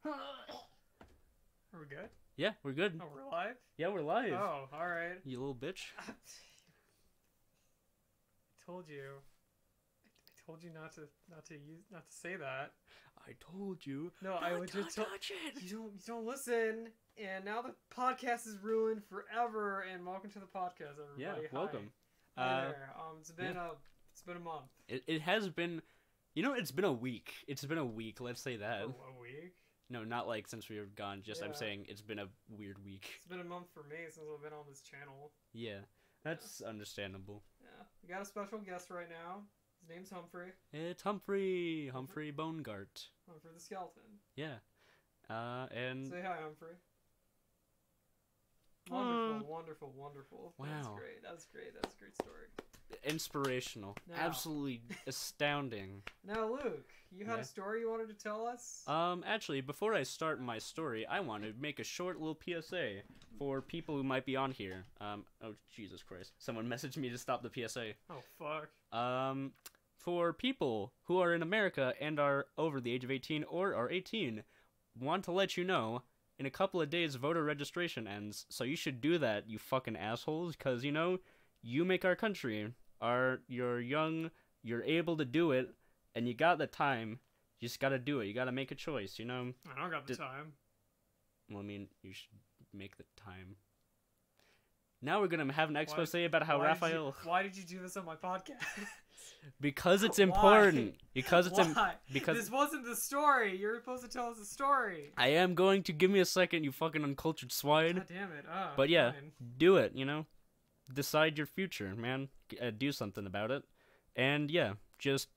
Are we good? Yeah, we're good. Oh, we're live? Yeah, we're live. Oh, alright. You little bitch. I told you. I told you not to say that. I told you. No, I would just touch it. You don't listen. And now the podcast is ruined forever. And welcome to the podcast, everybody. Yeah, welcome. Hi there. It's been a month. It has been. You know, it's been a week. It's been a week. Let's say that. A week? No, not like since we were gone. Just Yeah. I'm saying it's been a weird week. It's been a month for me since I've been on this channel. Yeah, that's understandable. Yeah, we got a special guest right now. His name's Humphrey. It's Humphrey Bogart. Humphrey the Skeleton. Yeah, and Say hi, Humphrey. Wonderful. Wow. That's great. That's a great story. inspirational, Now. Absolutely astounding. Now, Luke, you had a story you wanted to tell us? Actually, before I start my story, I want to make a short little PSA for people who might be on here. Oh, Jesus Christ. Someone messaged me to stop the PSA. Oh, fuck. For people who are in America and are over the age of 18 or are 18, want to let you know, in a couple of days, voter registration ends, so you should do that, you fucking assholes, because, you know, you make our country. You're young, you're able to do it, and you got the time. You just gotta do it. You gotta make a choice, you know? I don't got the time. Well, I mean, you should make the time. Now we're gonna have an expose about how Raphael... Why did you do this on my podcast? Because it's important. Because it's because this wasn't the story. You're supposed to tell us the story. I am going to. Give me a second, you fucking uncultured swine. God damn it. But yeah, fine. Do it, you know? Decide your future, man. Do something about it. And yeah, just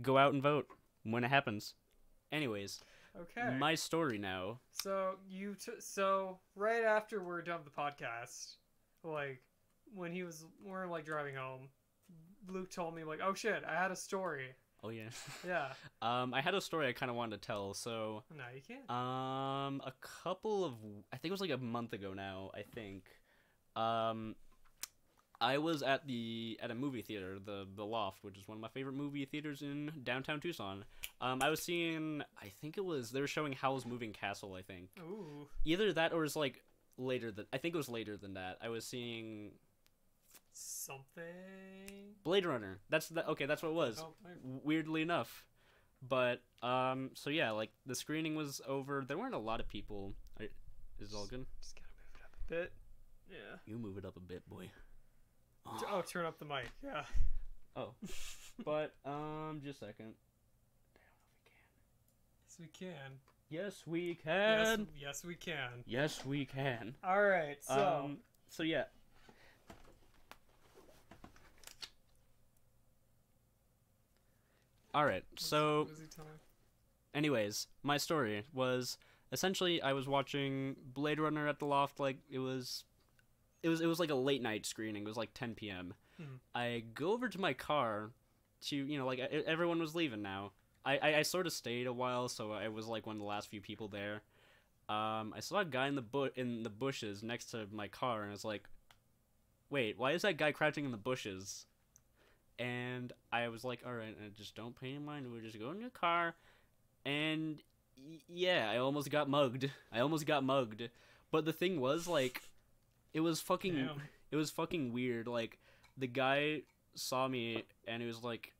go out and vote when it happens. Anyways, okay. My story now. So so right after we're done with the podcast, like when we're like driving home, Luke told me like, "Oh shit, I had a story." Oh yeah. Yeah. I had a story I kind of wanted to tell. So. No, you can't. A couple of, I think it was like a month ago now. I think. I was at a movie theater, the Loft, which is one of my favorite movie theaters in downtown Tucson. I was seeing, I think they were showing Howl's Moving Castle, I think. Ooh. Either that or it was like I think it was later than that. I was seeing something. Blade Runner. That's what it was. Oh, weirdly enough. But, so yeah, like the screening was over. There weren't a lot of people. Is it all good? Just gotta move it up a bit. Yeah. You move it up a bit, boy. Oh, turn up the mic. Yeah. Oh. But, just a second. Yes, we can. Yes, we can. Yes, we can. Yes, we can. All right. So. So yeah. All right. So. Anyways, my story was essentially I was watching Blade Runner at the Loft. Like it was like a late night screening. It was like 10 p.m. I go over to my car to, you know, like everyone was leaving now. I sort of stayed a while, so I was like one of the last few people there. I saw a guy in the bushes next to my car, and I was like, wait, why is that guy crouching in the bushes? And I was like, all right, just don't pay any mind. We'll just go in your car. And yeah, I almost got mugged. But the thing was, like, it was fucking weird. Like, the guy saw me, and it was like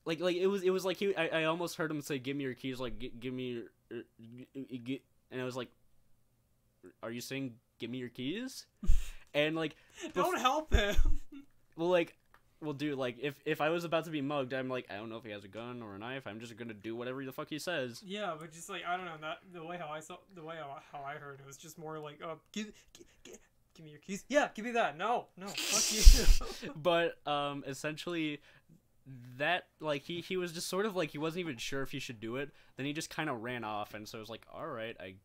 it was like I almost heard him say, "Give me your keys," like, give me your, and I was like, "Are you saying give me your keys?" And like, don't help him. Well, dude, like, if I was about to be mugged, I'm like, I don't know if he has a gun or a knife. I'm just gonna do whatever the fuck he says. Yeah, but just like, I don't know, the way how I heard it was just more like, give me your keys. Yeah, give me that. No, fuck you. But essentially, that, like, he was just sort of like, he wasn't even sure if he should do it. Then he just kind of ran off, and so I was like, all right, I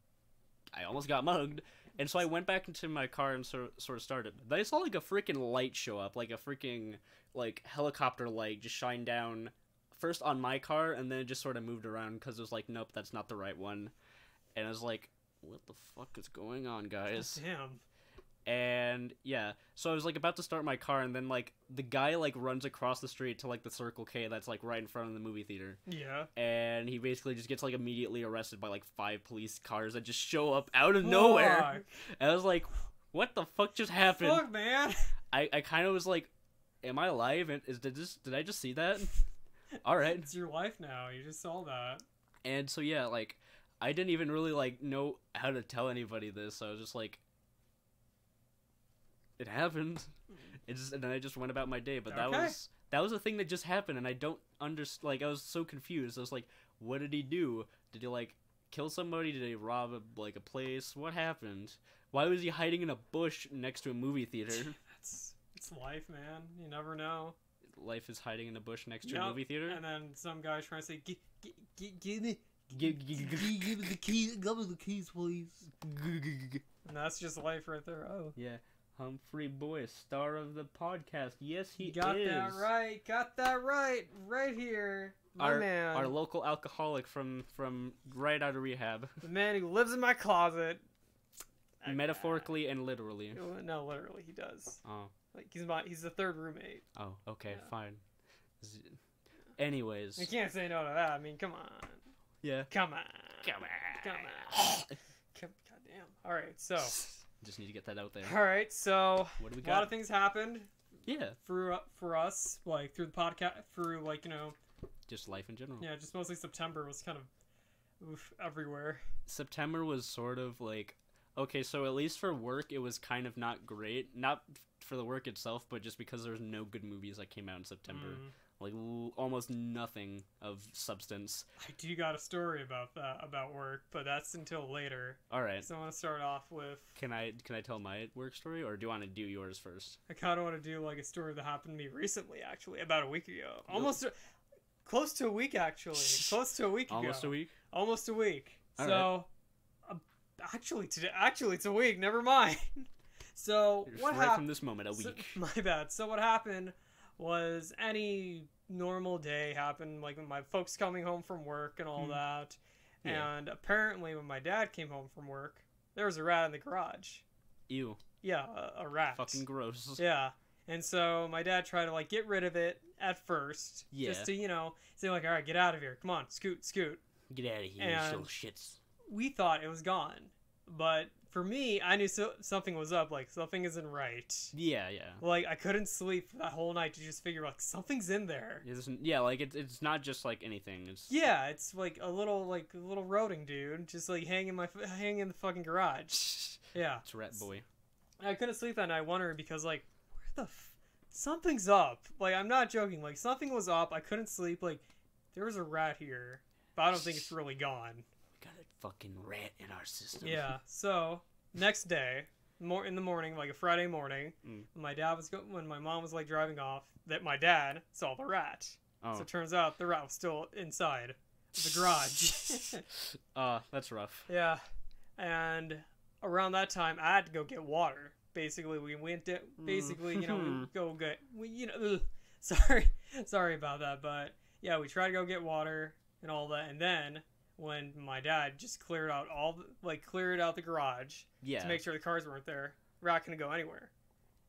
almost got mugged. And so I went back into my car and sort of started. Then I saw, like, a freaking light show up, like a freaking, like, helicopter light just shine down first on my car, and then it just sort of moved around because it was like, nope, that's not the right one. And I was like, what the fuck is going on, guys? Damn. And yeah, so I was like about to start my car, and then like the guy like runs across the street to like the Circle K that's like right in front of the movie theater. Yeah. And he basically just gets like immediately arrested by like 5 police cars that just show up out of nowhere. And I was like, what the fuck just happened? Fuck, man. I kind of was like, am I alive? And did I just see that? All right. It's your life now. You just saw that. And so yeah, like I didn't even really like know how to tell anybody this. So I was just like, it happened. And then I just went about my day. But that was a thing that just happened, and I don't understand. Like, I was so confused. I was like, what did he do? Did he like kill somebody? Did he rob a place? What happened? Why was he hiding in a bush next to a movie theater? It's life, man. You never know. Life is hiding in a bush next to a movie theater. And then some guy trying to say, give me the keys, please. And that's just life right there. Oh. Yeah. Humphrey Boyce, star of the podcast. Yes, he got that right. Got that right. Right here. My man. Our local alcoholic from right out of rehab. The man who lives in my closet. Metaphorically and literally. No, literally, he does. Oh. Like, he's the third roommate. Oh, okay, fine. Anyways. You can't say no to that. I mean, come on. Yeah. Come on. Goddamn. Alright, so... Just need to get that out there. Alright, so... What do we got? A lot of things happened. Yeah. For us, like, through the podcast, through, like, you know... Just life in general. Yeah, just mostly September was kind of... everywhere. September was sort of, like... Okay, so at least for work, it was kind of not great. Not for the work itself, but just because there was no good movies that came out in September. Like, almost nothing of substance. I do got a story about that, about work, but that's until later. Alright. So I want to start off with... Can I tell my work story, or do you want to do yours first? I kind of want to do, like, a story that happened to me recently, actually, about a week ago. Almost... Close to a week, actually. Close to a week ago. Almost a week? Almost a week. All so... Right. Actually, it's a week. Never mind. So what happened? Right from this moment, a week. My bad. So what happened was any normal day happened, like when my folks coming home from work and all that. Yeah. And apparently, when my dad came home from work, there was a rat in the garage. Ew. Yeah, a rat. Fucking gross. Yeah. And so my dad tried to like get rid of it at first. Yeah. Just to, you know, say like, all right, get out of here. Come on, scoot. Get out of here, you little shits. We thought it was gone, but for me, I knew something was up. Like, something isn't right. Yeah. Like, I couldn't sleep that whole night to just figure, like, something's in there. Yeah, like, it's not just, like, anything. It's like a little roding dude, just, like, hanging in the fucking garage. Yeah. It's Rat Boy. I couldn't sleep that night wondering because, like, where the something's up. Like, I'm not joking. Like, something was up. I couldn't sleep. Like, there was a rat here, but I don't think it's really gone. Got a fucking rat in our system. Yeah. So next day, in the morning, like a Friday morning, when my mom was like driving off, that my dad saw the rat. Oh. So it turns out the rat was still inside the garage. That's rough. Yeah. And around that time, I had to go get water. Basically, we went to sorry about that, but yeah, we tried to go get water and all that, and then when my dad just cleared out the garage to make sure the cars weren't there, rat couldn't go anywhere.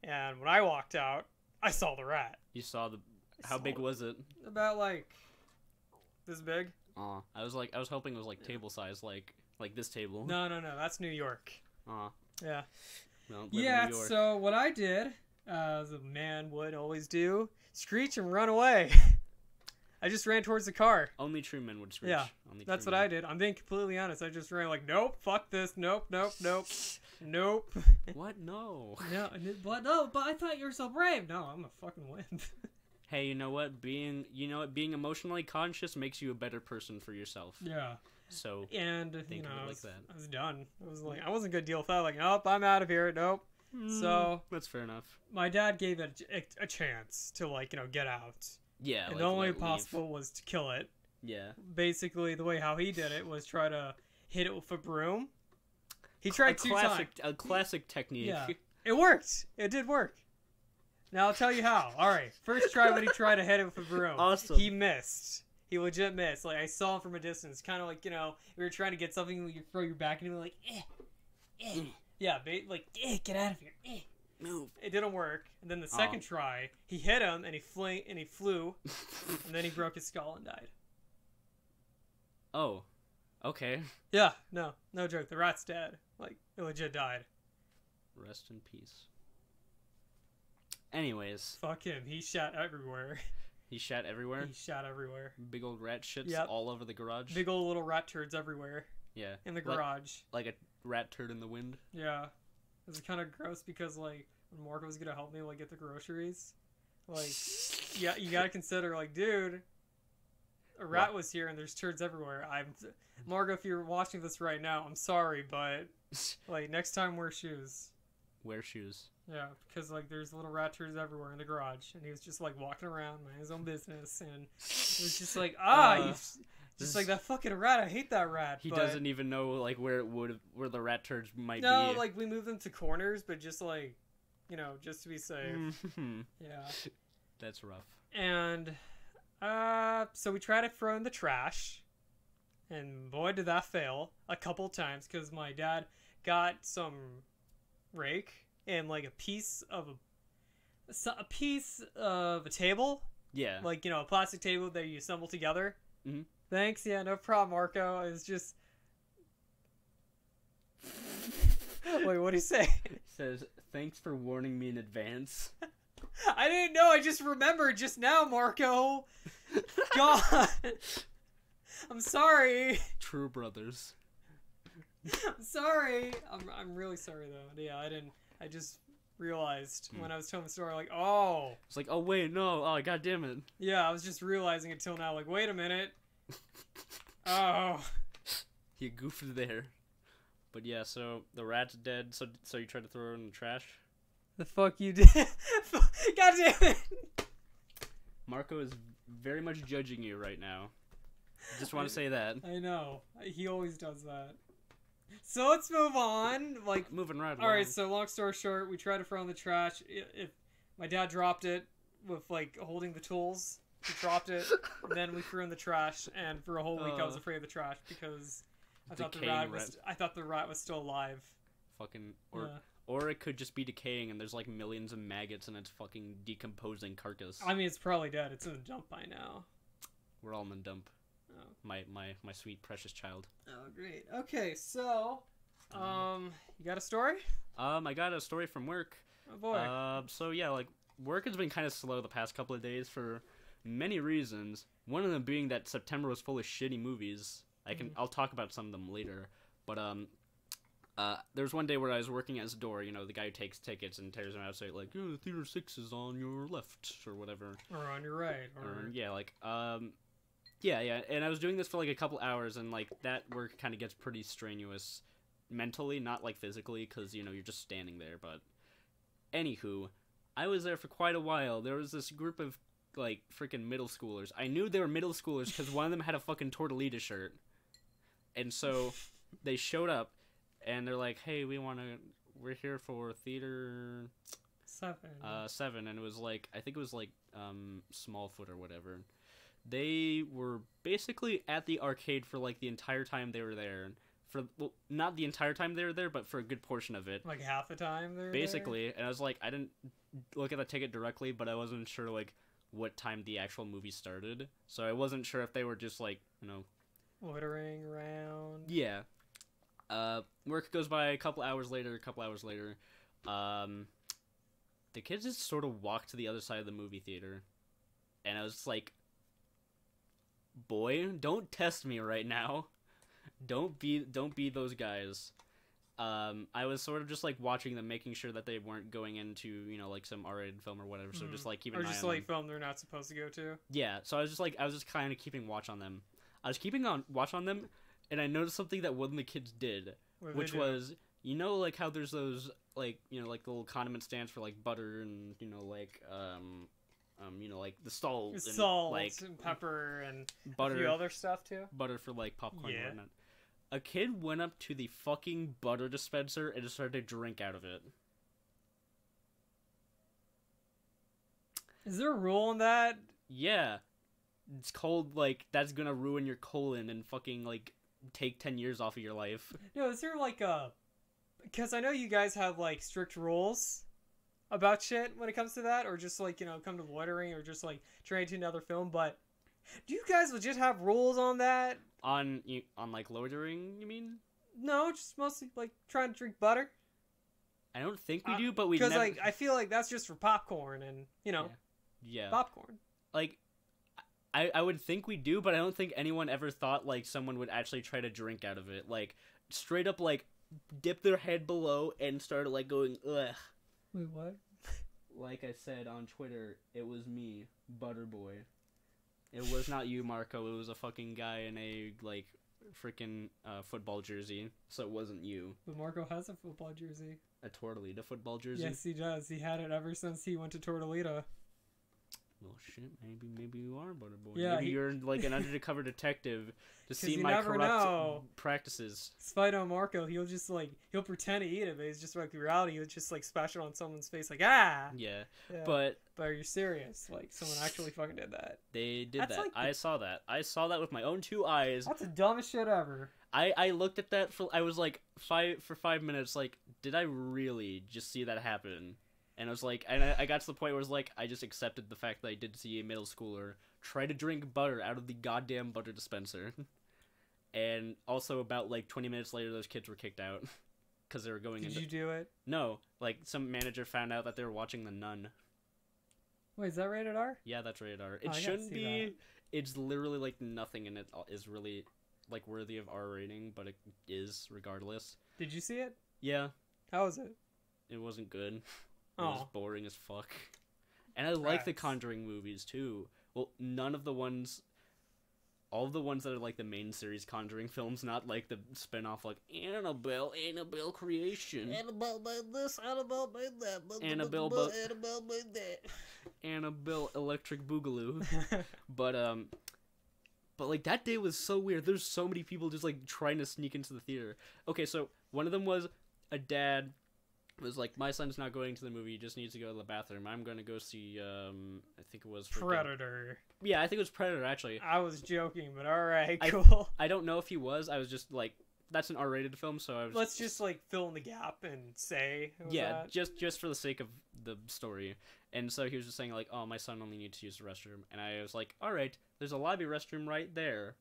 And when I walked out, I saw the rat. You saw how big was it? About like this big. I was hoping it was like table size, like this table. No, that's New York. Yeah. Well, yeah. In New York. So what I did, as a man would always do, screech and run away. I just ran towards the car. Only true men would screech. Yeah, that's what I did. I'm being completely honest. I just ran like, nope, fuck this, nope. What? No. No, but I thought you were so brave. No, I'm a fucking wimp. Hey, you know what? Being emotionally conscious makes you a better person for yourself. Yeah. So. And think of it like that. I was done. I was like, I wasn't gonna deal with that. Like, nope, I'm out of here. Nope. So. That's fair enough. My dad gave it a chance to get out. Yeah, and the only way possible was to kill it. Yeah. Basically, the way how he did it was try to hit it with a broom. He tried two times. A classic technique. Yeah. It worked. It did work. Now I'll tell you how. All right. First try when he tried to hit it with a broom. Awesome. He missed. He legit missed. Like, I saw him from a distance. Kind of like, we were trying to get something, you throw your back and you were like, Yeah, like, get out of here. Move. It didn't work. And then the second try, he hit him and he flew, and then he broke his skull and died. Oh, okay. Yeah, no joke. The rat's dead. Like, it legit died. Rest in peace. Anyways. Fuck him. He shat everywhere. He shat everywhere? He shat everywhere. Big old rat shits all over the garage? Big old little rat turds everywhere. Yeah. In the garage. Like a rat turd in the wind? Yeah. It was kind of gross because, like, when Marco was gonna help me, like, get the groceries, like, yeah, you gotta consider, like, dude, a rat was here and there's turds everywhere. Margo, if you're watching this right now, I'm sorry, but, like, next time wear shoes. Wear shoes. Yeah, because, like, there's little rat turds everywhere in the garage, and he was just, like, walking around, minding his own business, and it was just like, just like that fucking rat. I hate that rat. He doesn't even know, like, where the rat turds might be. No, like, we moved them to corners, but just, like, you know, just to be safe. Yeah. That's rough. And, so we tried to throw in the trash, and boy, did that fail a couple times, because my dad got some rake and, like, a piece of a table. Yeah. Like, you know, a plastic table that you assemble together. Mm-hmm. Thanks, yeah, no problem, Marco. It's just... Wait, what do you say? It says, thanks for warning me in advance. I didn't know, I just remembered just now, Marco. God. I'm sorry. True brothers. I'm sorry. I'm really sorry, though. Yeah, I just realized when I was telling the story, like, oh. It's like, oh, wait, no. Oh, God damn it. Yeah, I was just realizing it till now, like, wait a minute. Oh. You goofed there. But yeah, so the rat's dead, so you tried to throw it in the trash? The fuck you did? God damn it. Marco is very much judging you right now. Just want to say that. I know. He always does that. So let's move on. Like, moving right along. Alright, so long story short, we tried to throw in the trash. If my dad dropped it with, like, holding the tools. He dropped it, and then we threw in the trash, and for a whole week I was afraid of the trash because I thought the rat was still alive. Fucking or it could just be decaying and there's like millions of maggots and it's fucking decomposing carcass. I mean, it's probably dead. It's in the dump by now. We're all in the dump. Oh. My sweet precious child. Oh, great. Okay, so you got a story? I got a story from work. Oh boy. So yeah, like work has been kind of slow the past couple of days for many reasons. One of them being that September was full of shitty movies. I'll talk about some of them later. But there was one day where I was working as a door, you know, the guy who takes tickets and tears them out, say like, oh, theater 6 is on your left or whatever, or on your right, or yeah, like yeah, and I was doing this for like a couple hours, and like that work kind of gets pretty strenuous mentally, not like physically, because you know you're just standing there. But anywho, I was there for quite a while. There was this group of like freaking middle schoolers. I knew they were middle schoolers because one of them had a fucking Tortolita shirt. And so they showed up and they're like, hey, we're here for theater 7. And it was like, I think it was like Smallfoot or whatever. They were basically at the arcade for like the entire time they were there. Well, not the entire time they were there, but for a good portion of it. Like half the time they were basically there? And I was like, I didn't look at the ticket directly, but I wasn't sure like what time the actual movie started, so I wasn't sure if they were just like, you know, loitering around. Yeah. Work goes by a couple hours later. The kids just sort of walked to the other side of the movie theater, and I was like, boy, don't test me right now. Don't be those guys. I was sort of just like watching them, making sure that they weren't going into, you know, like some R-rated film or whatever. So just like keeping an eye on them. Or just like film they're not supposed to go to. Yeah. So I was just kind of keeping watch on them. I was keeping watch on them, and I noticed something that one of the kids did, which was, you know, like how there's those like, you know, like the little condiment stands for like butter and, you know, like you know, like the salt and like and pepper and butter, a few other stuff too. Butter for like popcorn and whatnot. A kid went up to the fucking butter dispenser and just started to drink out of it. Is there a rule on that? Yeah. It's called, like, that's gonna ruin your colon and fucking, like, take 10 years off of your life. No, is there, like, a because I know you guys have like strict rules about shit when it comes to that, or just like, you know, come to loitering, or just like trying to another film. But do you guys legit have rules on that? On like loitering, you mean? No, just mostly like trying to drink butter. I don't think we do, but we because like I feel like that's just for popcorn and, you know, yeah. popcorn. Like, I would think we do, but I don't think anyone ever thought like someone would actually try to drink out of it. Like straight up, like dip their head below and start like going ugh. Wait, what? Like I said on Twitter, it was me, Butterboy. It was not you, Marco. It was a fucking guy in a like freaking football jersey, so it wasn't you. But Marco has a football jersey. A Tortolita football jersey? Yes, he does. He had it ever since he went to Tortolita. Well, shit, maybe you are Butterboy. Yeah, maybe you're like an undercover detective to see my corrupt practices. Spite on Marco, he'll pretend to eat it, but he's just like, in reality, he'll just like splash it on someone's face, like, ah! Yeah. But are you serious? Like, someone actually fucking did that. They did that. Like I saw that. I saw that with my own 2 eyes. That's the dumbest shit ever. I looked at that I was like, 5 minutes, like, did I really just see that happen? And I was like, and I got to the point where it was like, I just accepted the fact that I did see a middle schooler try to drink butter out of the goddamn butter dispenser. And also about like 20 minutes later, those kids were kicked out because they were going Did you do it? No, like some manager found out that they were watching The Nun. Wait, is that rated R? Yeah, that's rated R. It shouldn't be. That. It's literally like nothing in it is really like worthy of R rating, but it is regardless. Did you see it? Yeah. How was it? It wasn't good. It was boring as fuck. And I like the Conjuring movies, too. Well, none of the ones... All of the ones that are, like, the main series Conjuring films, not, like, the spin-off, like, Annabelle Creation. Annabelle made this, Annabelle made that. Annabelle made that. Annabelle Electric Boogaloo. But, like, that day was so weird. There's so many people just, like, trying to sneak into the theater. Okay, so, one of them was a dad... was like, my son's not going to the movie, he just needs to go to the bathroom. I'm going to go see, I think it was... Predator. Yeah, I think it was Predator, actually. I was joking, but alright, cool. I don't know if he was, I was just like, that's an R-rated film, so I was... Let's just, like, fill in the gap and say... Yeah, just for the sake of the story. And so he was just saying, like, oh, my son only needs to use the restroom. And I was like, alright, there's a lobby restroom right there.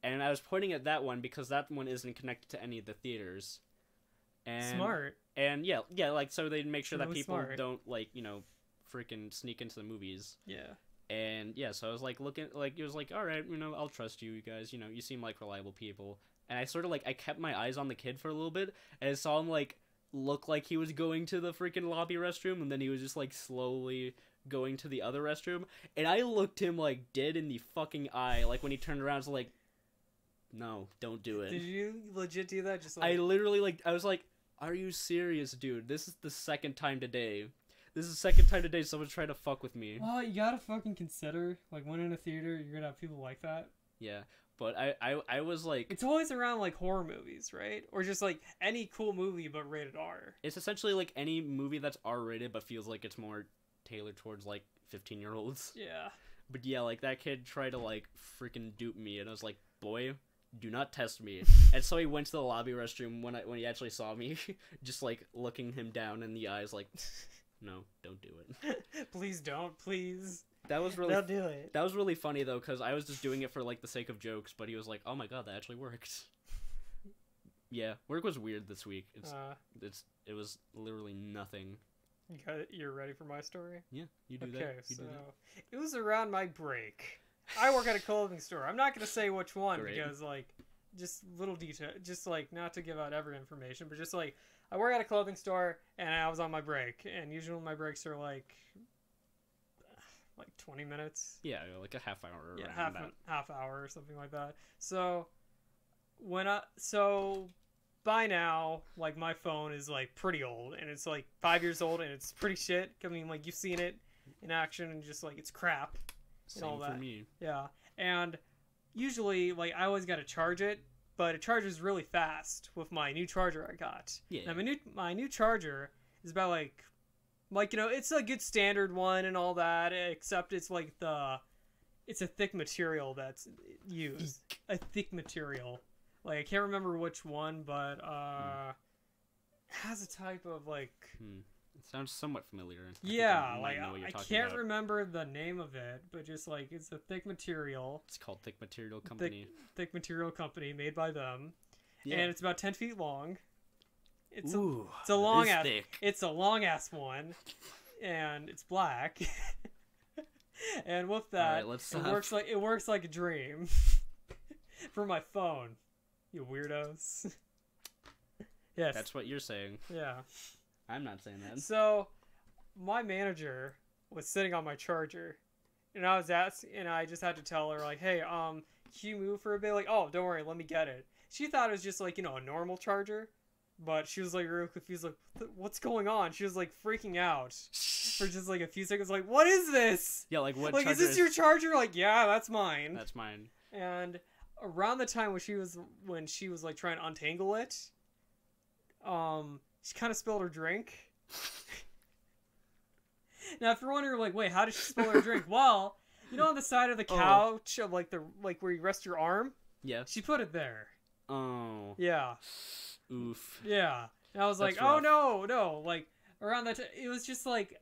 And I was pointing at that one because that one isn't connected to any of the theaters. And, smart. And yeah, like, so they'd make sure that people smart. don't, like, you know, freaking sneak into the movies. Yeah. And yeah, so I was like looking, like, it was like, all right, you know, I'll trust you guys, you know, you seem like reliable people. And I sort of like, I kept my eyes on the kid for a little bit, and I saw him like look like he was going to the freaking lobby restroom, and then he was just like slowly going to the other restroom, and I looked him like dead in the fucking eye, like when he turned around, I was like, no, don't do it. Did you legit do that? Just like... I literally like, I was like, are you serious, dude? This is the second time today. Someone's trying to fuck with me. Well, you gotta fucking consider, like, when in a theater, you're gonna have people like that. Yeah, but I was like... It's always around, like, horror movies, right? Or just, like, any cool movie but rated R. It's essentially, like, any movie that's R-rated but feels like it's more tailored towards, like, 15-year-olds. Yeah. But yeah, like, that kid tried to, like, freaking dupe me, and I was like, boy... do not test me. And so he went to the lobby restroom when he actually saw me, just like looking him down in the eyes, like, no, don't do it. Please don't, please. That was really. Don't do it. That was really funny though, because I was just doing it for like the sake of jokes, but he was like, oh my god, that actually worked. Yeah, work was weird this week. It was literally nothing. You're ready for my story? Yeah, you do that. Okay, so it was around my break. I work at a clothing store. I'm not going to say which one because, like, just little detail. Just, like, not to give out every information, but just, like, I work at a clothing store, and I was on my break. And usually my breaks are, like 20 minutes. Yeah, like a half hour. Yeah, half hour or something like that. So, by now, like, my phone is, like, pretty old. And it's, like, 5 years old, and it's pretty shit. I mean, like, you've seen it in action, and just, like, it's crap. Same and all that. For me. Yeah. And usually, like, I always got to charge it, but it charges really fast with my new charger I got. Yeah. Now, my new charger is about, like, you know, it's a good standard one and all that, except it's, like, it's a thick material that's used. A thick material. Like, I can't remember which one, but, has a type of like. It sounds somewhat familiar. Yeah, I can't remember the name of it, but just like it's a thick material. It's called Thick Material Company. Thick Material Company, made by them, and it's about 10 feet long. It's a long ass. Thick. It's a long ass one, and it's black. And with that, it works like a dream for my phone. You weirdos. Yes, that's what you're saying. Yeah. I'm not saying that. So, my manager was sitting on my charger, and I just had to tell her, like, hey, can you move for a bit? Like, oh, don't worry, let me get it. She thought it was just, like, a normal charger, but she was, like, real confused, like, what's going on? She was, like, freaking out for just, like, a few seconds, like, what is this? Yeah, like, what like, is this your charger? Like, yeah, that's mine. That's mine. And around the time when she was, like, trying to untangle it, she kind of spilled her drink. Now, if you're wondering, like, wait, how did she spill her drink? Well, on the side of the couch of like where you rest your arm. Yeah. She put it there. Oh. Yeah. Oof. Yeah. And I was like, rough. oh no, like around that. It was just like,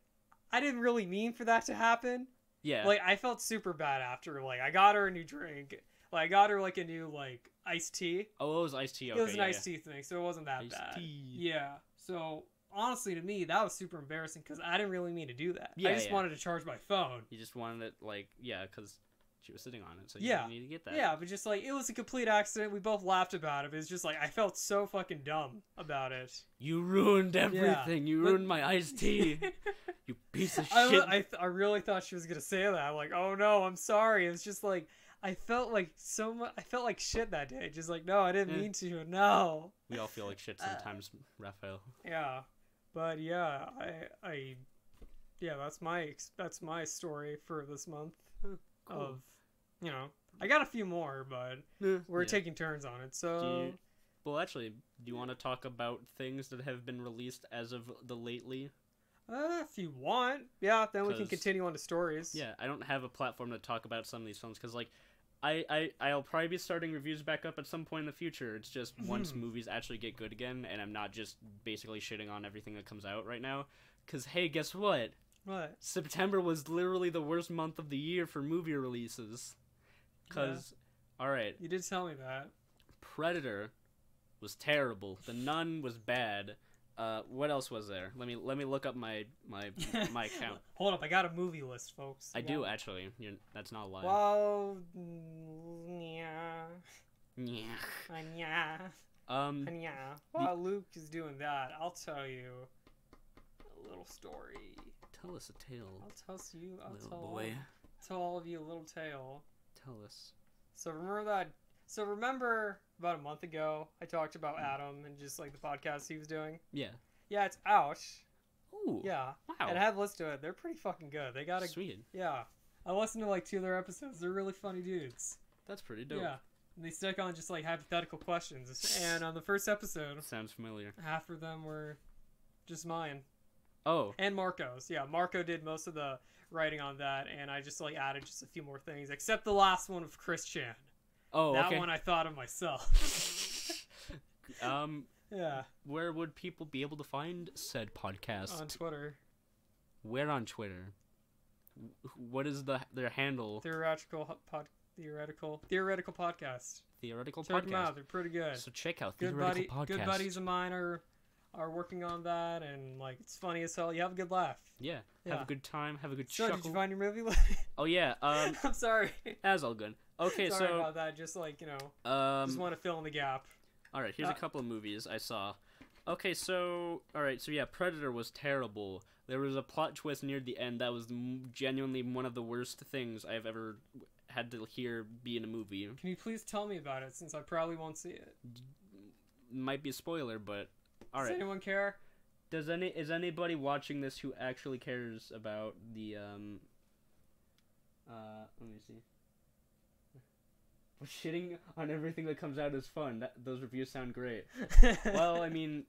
I didn't really mean for that to happen. Yeah. Like I felt super bad after. Like I got her a new drink. Like I got her like a new like iced tea. Oh, it was iced tea. Okay, it was an iced tea thing, so it wasn't that iced bad. Tea. Yeah. So honestly, to me, that was super embarrassing because I didn't really mean to do that. I just wanted to charge my phone. You just wanted it, like, because she was sitting on it, so you didn't need to get that. Yeah, but just like it was a complete accident. We both laughed about it. It was just like I felt so fucking dumb about it. You ruined everything. You ruined my iced tea. You piece of shit. I really thought she was gonna say that. I'm like, oh no, I'm sorry. It's just like I felt like so much. I felt like shit that day. Just like no, I didn't mean to. No. We all feel like shit sometimes, Raphael. Yeah, but yeah, that's my story for this month. Cool. I got a few more, but we're taking turns on it. So, do you want to talk about things that have been released as of the lately? If you want, yeah. Then we can continue on to stories. Yeah, I don't have a platform to talk about some of these films because, like, I'll probably be starting reviews back up at some point in the future. It's just once movies actually get good again, and I'm not just basically shitting on everything that comes out right now. Because, hey, guess what? What? September was literally the worst month of the year for movie releases. Because, alright. You did tell me that. Predator was terrible. The Nun was bad. What else was there? Let me look up my account. Hold up, I got a movie list, folks. I do actually. That's not a lie. Well, yeah. While Luke is doing that, I'll tell you a little story. Tell us a tale. I'll tell all of you a little tale. Tell us. So remember about a month ago, I talked about Adam and just like the podcast he was doing? Yeah. Yeah, it's out. Ooh. Yeah. Wow. And I have listened to it. They're pretty fucking good. They got Sweet. Yeah. I listened to like 2 of their episodes. They're really funny dudes. That's pretty dope. Yeah. And they stick on just like hypothetical questions. And on the first episode, sounds familiar. Half of them were just mine. Oh. And Marco's. Yeah, Marco did most of the writing on that, and I just like added just a few more things, except the last one of Chris Chan. Oh, that one I thought of myself. Yeah. Where would people be able to find said podcast? On Twitter. Where on Twitter? What is their handle? Theoretical podcast. Theoretical podcast. Check them out. They're pretty good. So check out Theoretical Podcast. Good buddies of mine are working on that, and like it's funny as hell. You have a good laugh. Yeah. Have a good time. Have a good chuckle. Did you find your movie? Oh yeah. I'm sorry. That's all good. Okay, sorry about that. Just like just want to fill in the gap. All right, here's a couple of movies I saw. Okay, so yeah, Predator was terrible. There was a plot twist near the end that was genuinely one of the worst things I've ever had to hear be in a movie. Can you please tell me about it, since I probably won't see it? Might be a spoiler, but all right. Does anyone care? Is anybody watching this who actually cares about the let me see. Shitting on everything that comes out is fun. Those reviews sound great. Well, I mean,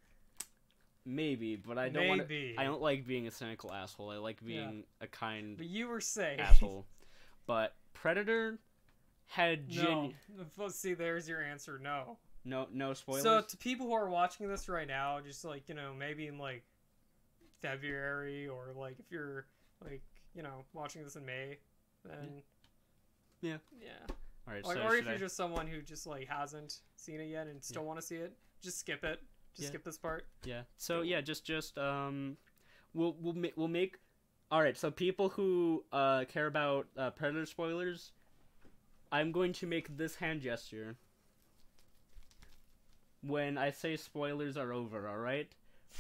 maybe, but I don't want to. I don't like being a cynical asshole. I like being a kind. But you were saying asshole. But Predator had no. See, there's your answer. No. No spoilers. So to people who are watching this right now, just like, you know, maybe in like February, or like if you're like, you know, watching this in May, then yeah. All right. Like, so or if you're just someone who just like hasn't seen it yet and still want to see it, just skip it. Just skip this part. Yeah. So yeah, just we'll make. All right. So people who care about Predator spoilers, I'm going to make this hand gesture when I say spoilers are over. All right.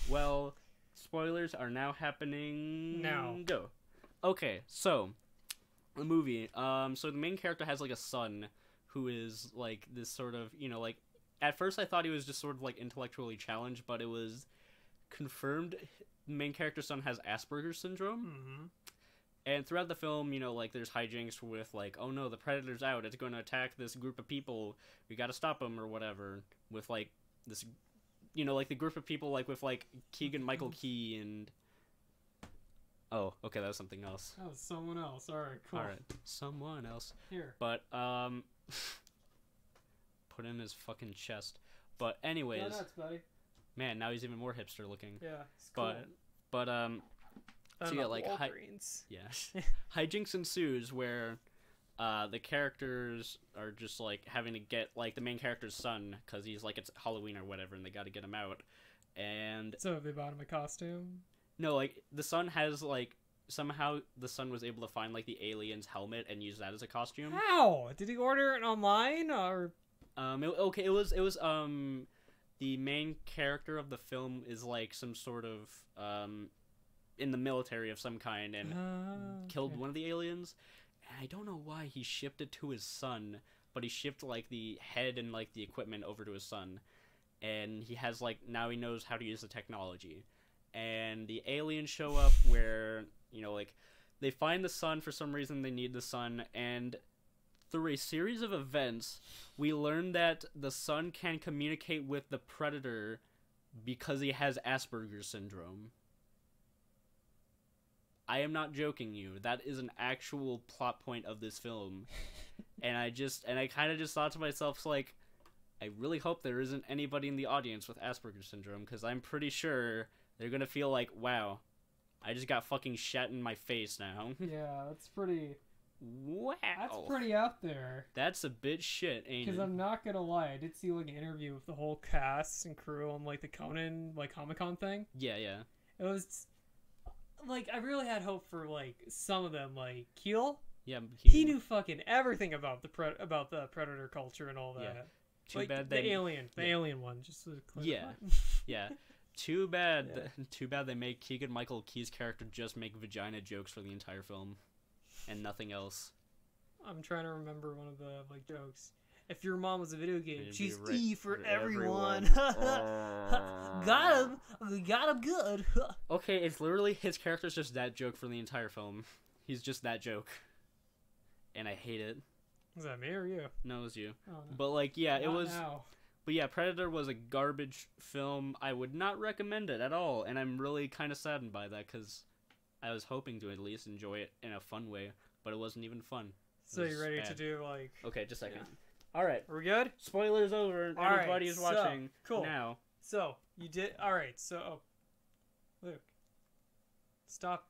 Well, spoilers are now happening. Now. Go. Okay. So the movie. So the main character has like a son who is like this sort of, you know, like. At first, I thought he was just sort of, like, intellectually challenged, but it was confirmed the main character's son has Asperger's syndrome. Mm-hmm. And throughout the film, you know, like, there's hijinks with, like, oh no, the Predator's out, it's going to attack this group of people, we gotta stop him, or whatever. With, like, this, you know, like, the group of people, like, with, like, Keegan-Michael Key and... Oh, okay, that was something else. That was someone else. Alright, cool. Alright, someone else. Here. But, put in his fucking chest. But anyways, nuts, buddy. Man, now he's even more hipster looking. Yeah, it's cool. But so yeah, like yeah, hijinks ensues where the characters are just like having to get like the main character's son because he's like it's Halloween or whatever, and they got to get him out. And so have they bought him a costume? No, like the son has like somehow the son was able to find like the alien's helmet and use that as a costume. How did he order it online or? It was the main character of the film is like some sort of in the military of some kind and killed one of the aliens. And I don't know why he shipped it to his son, but he shipped like the head and like the equipment over to his son. And he has like now he knows how to use the technology. And the aliens show up where, you know, like they find the son for some reason, they need the son, and through a series of events, we learn that the son can communicate with the Predator because he has Asperger's syndrome. I am not joking you. That is an actual plot point of this film. And I kind of just thought to myself, like, I really hope there isn't anybody in the audience with Asperger's syndrome, because I'm pretty sure they're gonna feel like, wow, I just got fucking shat in my face now. Yeah, that's pretty... Wow. That's pretty out there. That's a bit shit, ain't it? Because I'm not gonna lie, I did see like an interview with the whole cast and crew on like the Conan like Comic-Con thing. Yeah. It was like I really had hope for like some of them, like Keel. Yeah, he knew fucking everything about the Predator culture and all that. Yeah. Too like, bad the alien one, just to yeah. Too bad they make Keegan-Michael Key's character just make vagina jokes for the entire film. And nothing else. I'm trying to remember one of the like jokes. If your mom was a video game, she's E for everyone. Got him good. Okay, it's literally his character's just that joke for the entire film. He's just that joke, and I hate it. Was that me or you? No, it was you. Oh, no. But like, yeah, Not it was. now. But yeah, Predator was a garbage film. I would not recommend it at all, and I'm really kind of saddened by that because I was hoping to at least enjoy it in a fun way, but it wasn't even fun. So you ready to do like... Okay, just a second. Yeah. Alright. Are we good? Spoilers over. Everybody is watching cool. now. So, you did... Alright, so... Oh. Luke. Stop.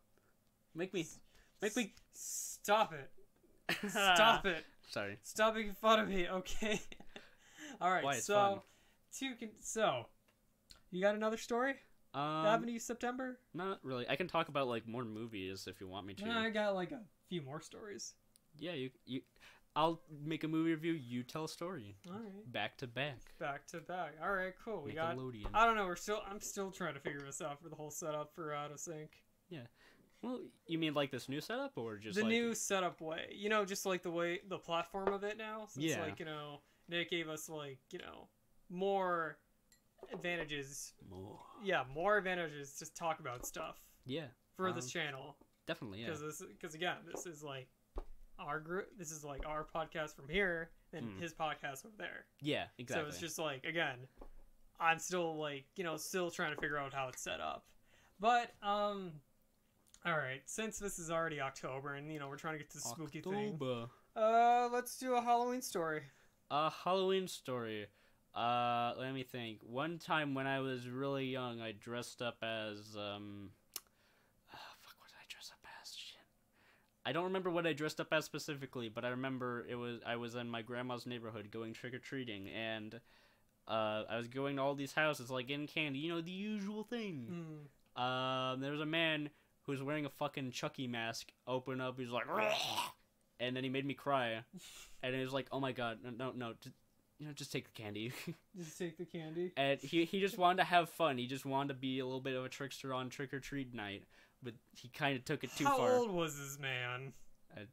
Make me... Stop it. Stop it. Sorry. Stop making fun of me, okay? Alright, Why, it's fun. So, you got another story? Avenue September? Not really. I can talk about like more movies if you want me to. No, I got like a few more stories. Yeah, you. I'll make a movie review. You tell a story. All right. Back to back. All right, cool. We got. I don't know. I'm still trying to figure this out for the whole setup for Out of Sync. Yeah. Well, you mean like this new setup or just the like... new setup way? You know, just like the platform of it now. Since, yeah. Like, you know, Nick gave us like, you know, more advantages. More advantages to talk about stuff. Yeah. For this channel. Definitely, yeah. Because again, this is like our group. This is like our podcast from here, and his podcast over there. Yeah, exactly. So it's just like, again, I'm still like, you know, still trying to figure out how it's set up. But all right, since this is already October, and you know we're trying to get to the spooky thing. Let's do a Halloween story. A Halloween story. Let me think. One time when I was really young, I dressed up as, fuck, what did I dress up as? Shit. I don't remember what I dressed up as specifically, but I remember I was in my grandma's neighborhood going trick-or-treating, and, I was going to all these houses, like, getting candy, you know, the usual thing. There was a man who was wearing a fucking Chucky mask, open up, he was like, and then he made me cry, and it was like, oh my god, no, just take the candy. Just take the candy? And he just wanted to have fun, he just wanted to be a little bit of a trickster on trick-or-treat night, but he kind of took it too far. How old was this man?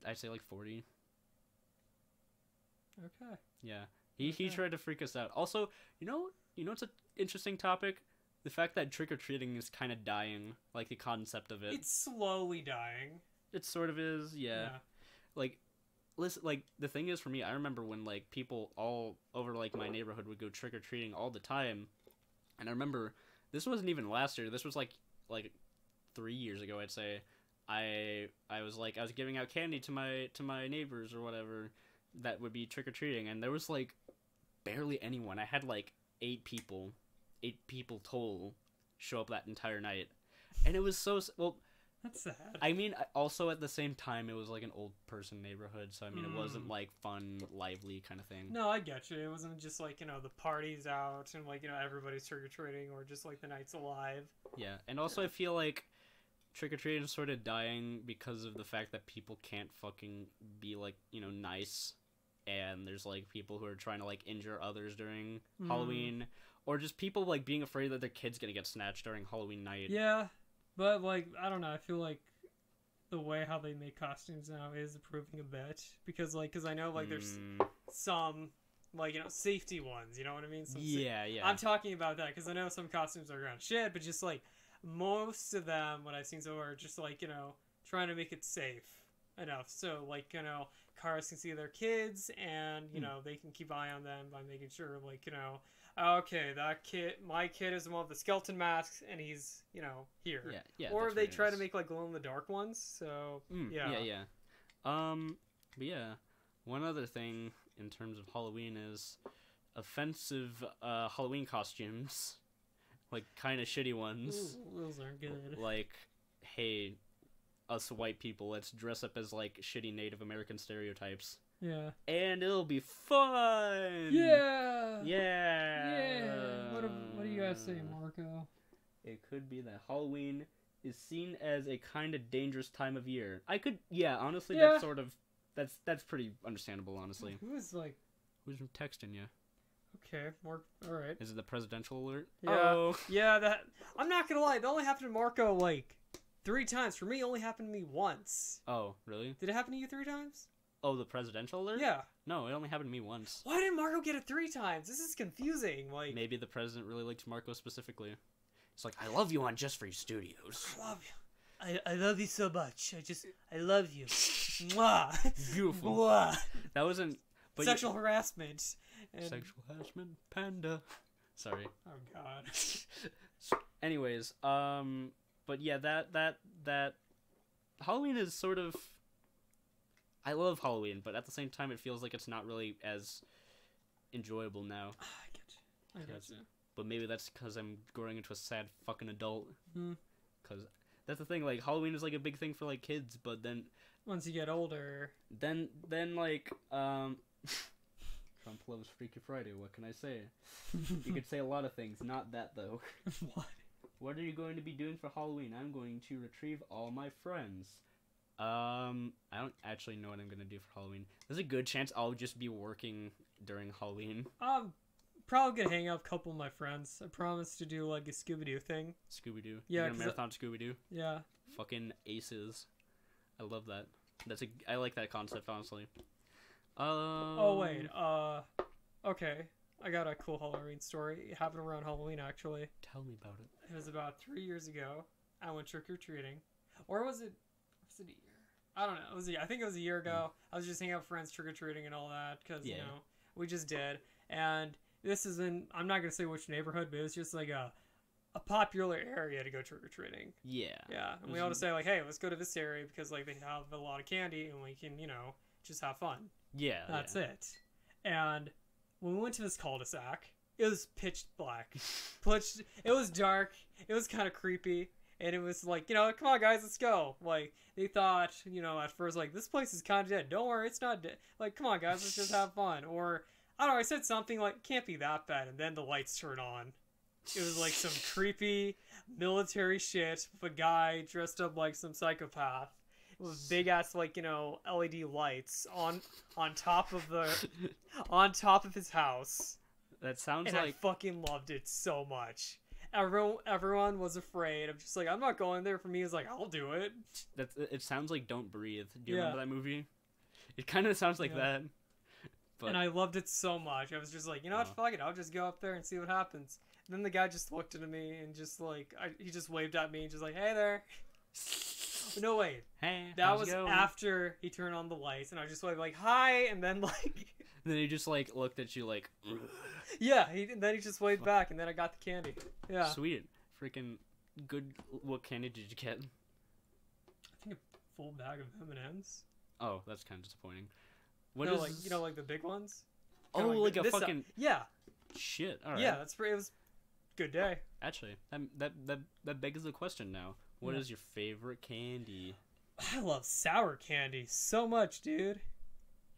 I'd say like 40. Okay. Yeah. He tried to freak us out. Also, you know what's an interesting topic? The fact that trick-or-treating is kind of dying, like the concept of it. It's slowly dying. It sort of is, yeah. Like, listen, like, the thing is for me, I remember when, like, people all over, like, my neighborhood would go trick-or-treating all the time. And I remember, this wasn't even last year, this was, like 3 years ago, I'd say. I was giving out candy to my neighbors or whatever that would be trick-or-treating, and there was, like, barely anyone. I had, like, 8 people total show up that entire night. And it was so, well... That's sad. I mean, also at the same time, it was, like, an old person neighborhood, so, I mean, it wasn't, like, fun, lively kind of thing. No, I get you. It wasn't just, like, the party's out and, like, everybody's trick-or-treating or just, like, the night's alive. Yeah, and also I feel like trick-or-treating is sort of dying because of the fact that people can't fucking be, like, nice. And there's, like, people who are trying to, like, injure others during Halloween. Or just people, like, being afraid that their kid's gonna get snatched during Halloween night. Yeah, but, like, I don't know. I feel like the way how they make costumes now is improving a bit. Because I know, like, there's some, like, safety ones. You know what I mean? Yeah. I'm talking about that because I know some costumes are gone shit. But just, like, most of them, what I've seen so far, are just, like, trying to make it safe enough. So, like, cars can see their kids and, they can keep eye on them by making sure, like, okay, my kid is the one with the skeleton masks and he's, here. Yeah. Or they try to make, like, glow-in-the-dark ones, so, yeah. Yeah. But yeah, one other thing in terms of Halloween is offensive, Halloween costumes. Like, kind of shitty ones. Ooh, those aren't good. Like, hey... us white people, let's dress up as, like, shitty Native American stereotypes. Yeah. And it'll be fun! Yeah! Yeah! What do you guys say, Marco? It could be that Halloween is seen as a kind of dangerous time of year. Honestly, that's sort of... That's pretty understandable, honestly. Who's texting you? Okay, alright. Is it the presidential alert? Yeah. Oh. Yeah, I'm not gonna lie, that only happened to Marco, like... 3 times. For me, it only happened to me once. Oh, really? Did it happen to you 3 times? Oh, the presidential alert? Yeah. No, it only happened to me once. Why did Marco get it 3 times? This is confusing. Like, maybe the president really likes Marco specifically. It's like, I love you on Just For You Studios. I love you. I love you so much. I love you. Mwah. Beautiful. Mwah. That wasn't... But sexual harassment. Sexual harassment. Panda. Sorry. Oh, God. Anyways, but yeah, that Halloween is sort of... I love Halloween, but at the same time, it feels like it's not really as enjoyable now. I get you. But maybe that's because I'm growing into a sad fucking adult. Hmm. Because that's the thing, like, Halloween is, like, a big thing for, like, kids, but then... Once you get older... Then like, Trump loves Freaky Friday, what can I say? You could say a lot of things, not that, though. What? What are you going to be doing for Halloween? I'm going to retrieve all my friends. I don't actually know what I'm going to do for Halloween. There's a good chance I'll just be working during Halloween. Probably gonna hang out with a couple of my friends. I promised to do, like, a Scooby-Doo thing. Scooby-Oo? Yeah. You're gonna marathon Scooby-Doo? Yeah. Fucking aces. I love that. I like that concept, honestly. Oh, wait. Okay. I got a cool Halloween story. It happened around Halloween, actually. Tell me about it. It was about 3 years ago. I went trick-or-treating. Or was it a year? I don't know. I think it was a year ago. I was just hanging out with friends trick-or-treating and all that. Because, we just did. And this is I'm not going to say which neighborhood, but it was just like a popular area to go trick-or-treating. Yeah. Yeah. And we all just say, like, hey, let's go to this area because, like, they have a lot of candy and we can, just have fun. Yeah. That's it. And when we went to this cul-de-sac, It was pitch black. It was dark. It was kind of creepy. And it was like, come on, guys, let's go. Like, they thought, at first, like, this place is kind of dead. Don't worry, it's not dead. Like, come on, guys, let's just have fun. Or, I don't know, I said something like, can't be that bad. And then the lights turn on. It was like some creepy military shit with a guy dressed up like some psychopath with big ass, like, LED lights on top of his house. That sounds and I fucking loved it so much. Everyone was afraid. I'm just like, I'm not going there. For me, it's like, I'll do it. It sounds like Don't Breathe. Do you remember that movie? It kind of sounds like that. But... And I loved it so much. I was just like, what, fuck it. I'll just go up there and see what happens. And then the guy just looked at me and just like, he just waved at me and just like, hey there. No, wait. Hey, that was after he turned on the lights, and I just like, hi, and then like... And then he just like looked at you like... Yeah, and then he just waved back, and then I got the candy. Yeah. Sweet. Freaking good. What candy did you get? I think a full bag of M&Ms. Oh, that's kind of disappointing. Like, like the big ones? Oh, like a fucking... Yeah. Shit, alright. Yeah, it was a good day. Actually, that begs the question now. What is your favorite candy? I love sour candy so much, dude.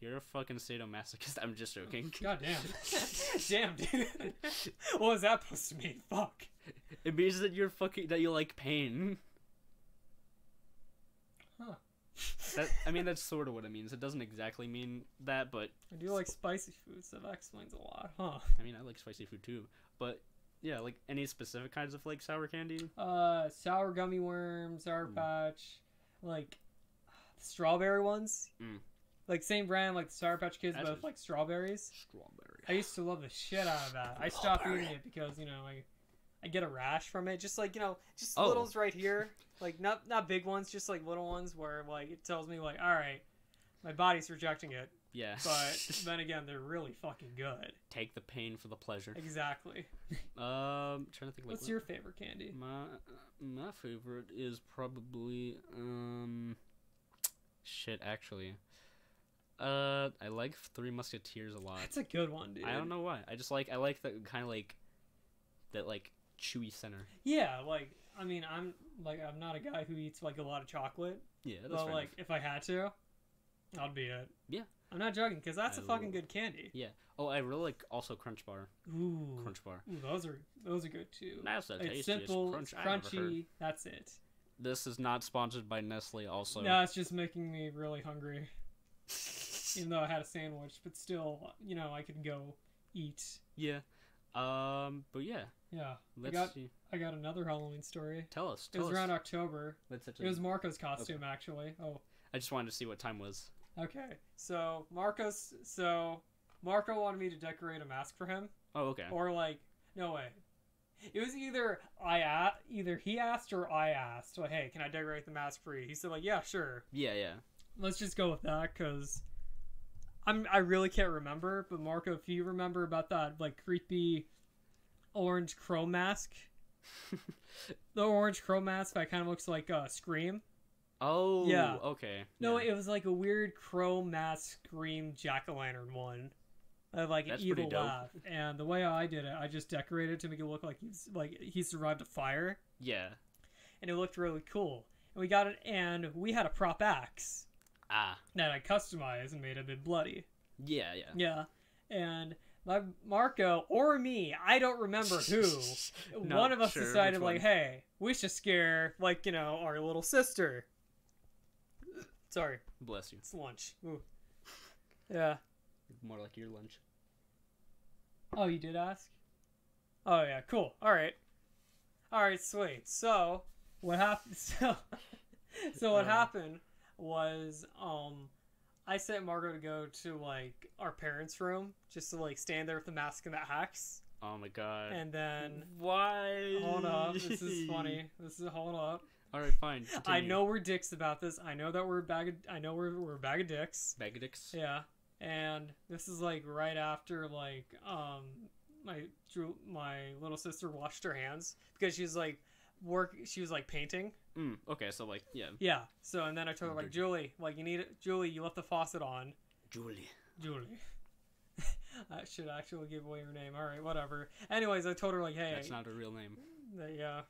You're a fucking sadomasochist. I'm just joking. God damn. Damn, dude. What was that supposed to mean? Fuck. It means that that you like pain. Huh. That's sort of what it means. It doesn't exactly mean that, but... I do like spicy food, so that explains a lot, huh? I like spicy food too, but... Yeah, like, any specific kinds of, like, sour candy? Sour gummy worms, Sour Patch, like, strawberry ones. Like, same brand, like the Sour Patch Kids, but with, like, strawberries. Strawberry. I used to love the shit out of that. I stopped eating it because, I get a rash from it. Just, like, just littles right here. Like, not big ones, just, like, little ones where, like, it tells me, like, alright, my body's rejecting it. Yeah. But then again, they're really fucking good. Take the pain for the pleasure. Exactly. Trying to think. What's your favorite candy? My favorite is probably shit. Actually, I like Three Musketeers a lot. That's a good one, dude. I don't know why. I like the kind of like that like chewy center. Yeah, like I'm not a guy who eats like a lot of chocolate. Yeah, that's but like if I had to, I'd be it. Yeah. I'm not joking, because that's a fucking good candy. Yeah. Oh, I really like also Crunch Bar. Ooh. Crunch Bar. Ooh, those are good too. That's the tastiest simple, crunch it's crunchy. That's it. This is not sponsored by Nestle. Also. No, it's just making me really hungry. Even though I had a sandwich, but still, I could go eat. Yeah. But yeah. Yeah. Let's see. I got another Halloween story. Tell us. It was around October. It was Marco's costume, okay. Actually. Oh. I just wanted to see what time was. Okay, so Marco wanted me to decorate a mask for him. Oh, okay. Or no way. It was either he asked or I asked, like, hey, can I decorate the mask for you? He said, like, yeah, sure. Yeah. Let's just go with that, because I really can't remember, but Marco, if you remember about that, like, creepy orange crow mask. The orange crow mask that kind of looks like Scream. Oh, yeah. Okay. No, it was like a weird crow mask Scream jack-o'-lantern one. Like an evil laugh. And the way I did it, I just decorated to make it look like he survived a fire. Yeah. And it looked really cool. And we got it, and we had a prop axe. That I customized and made a bit bloody. Yeah. Yeah. And Marco or me, I don't remember who. One of us decided, like, hey, we should scare, like, our little sister. Sorry. Bless you. It's lunch. Ooh. Yeah. More like your lunch. Oh, you did ask? Oh, yeah. Cool. All right, sweet. So, what happened? So what happened was, I sent Margot to go to, like, our parents' room just to, like, stand there with the mask and the axe. Oh, my God. And then... Why? Hold up. This is funny. Hold up. All right, fine. Continue. I know we're dicks about this. I know that we're a bag of dicks. Bag of dicks? Yeah. And this is, like, right after, like, my little sister washed her hands because she was like painting. Okay, so, like, yeah. Yeah. So, and then I told her, like, Julie, like, you left the faucet on. Julie. I should actually give away her name. All right, whatever. Anyways, I told her like, hey, that's not a real name. Yeah,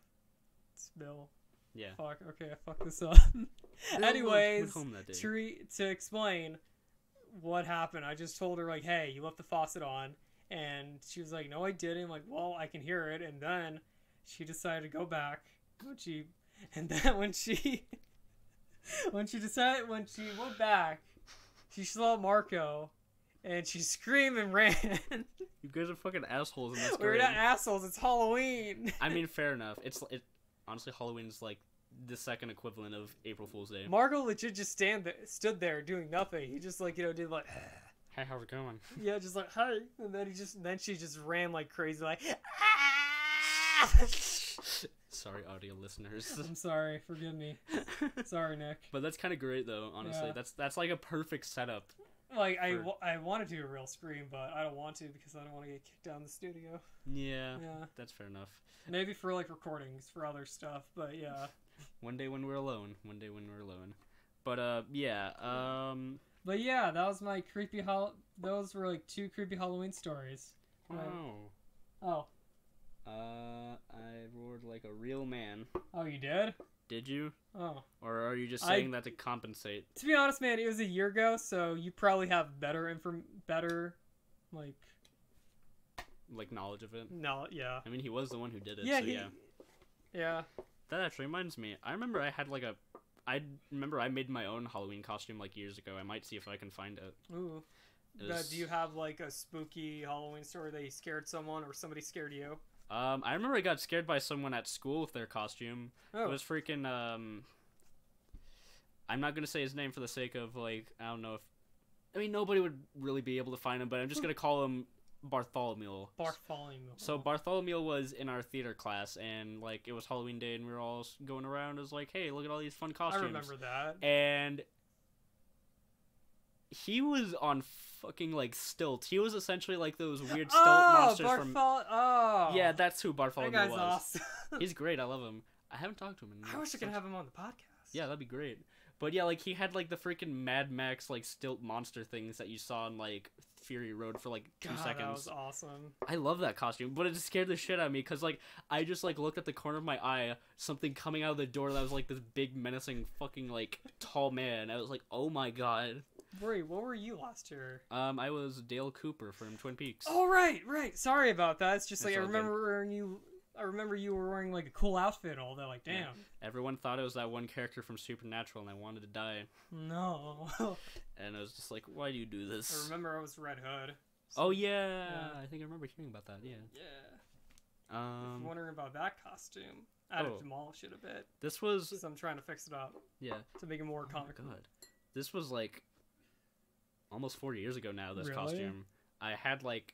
it's Bill. Yeah. Fuck. Okay, I fucked this up. Anyways, to explain what happened, I just told her like, hey, you left the faucet on, and she was like, no, I didn't. I'm like, well, I can hear it, and then she decided to go back when she went back, she saw Marco, and she screamed and ran. You guys are fucking assholes, and that's We're great. not assholes. It's Halloween. I mean, fair enough. Honestly, Halloween is like the second equivalent of April Fool's Day. Marco legit just stood there doing nothing. He just like did like, hey, how's it going? Yeah, just like hi, and then she just ran like crazy, like. Sorry, audio listeners. I'm sorry. Forgive me. Sorry, Nick. But that's kind of great, though. Honestly, yeah. That's like a perfect setup. Like I want to do a real scream, but I don't want to because I don't want to get kicked out of the studio. Yeah. That's fair enough. Maybe for like recordings for other stuff, but yeah. One day when we're alone. But yeah. But yeah, that was my creepy. Those were like 2 creepy Halloween stories. Oh. I roared like a real man. Oh, you did? Did you? Oh. Or are you just saying that to compensate? To be honest, man, it was a year ago, so you probably have better like knowledge of it. No, yeah. I mean, he was the one who did it. Yeah, so yeah. That actually reminds me. I remember I made my own Halloween costume like years ago. I might see if I can find it. Ooh. Do you have like a spooky Halloween story that you scared someone or somebody scared you? I remember I got scared by someone at school with their costume. Oh. It was freaking, I'm not gonna say his name for the sake of, like, I don't know if... I mean, nobody would really be able to find him, but I'm just gonna call him Bartholomew. So Bartholomew was in our theater class, and, like, it was Halloween Day, and we were all going around as, like, hey, look at all these fun costumes. I remember that. And he was on fucking like stilts. He was essentially like those weird stilt monsters from. Yeah, that's who Bartholomew that guy's was. Awesome. He's great. I love him. I haven't talked to him. I wish I could have him on the podcast. Yeah, that'd be great. But yeah, like he had like the freaking Mad Max like stilt monster things that you saw in like Fury Road for like 2 seconds. That was awesome. I love that costume, but it just scared the shit out of me because like I just like looked at the corner of my eye, something coming out of the door that was like this big menacing fucking like tall man. I was like, oh my god. Wait, what were you last year? I was Dale Cooper from Twin Peaks. Oh right. Sorry about that. It's just like I remember you were wearing like a cool outfit and all that. Like, damn. Yeah. Everyone thought it was that one character from Supernatural, and I wanted to die. No. And I was just like, why do you do this? I remember I was Red Hood. So, oh yeah, I think I remember hearing about that. Yeah. Yeah. If you're wondering about that costume, I had to demolish it a bit. This was. Because I'm trying to fix it up. Yeah. To make it more comical. God. This was like almost 4 years ago now. This costume. I had like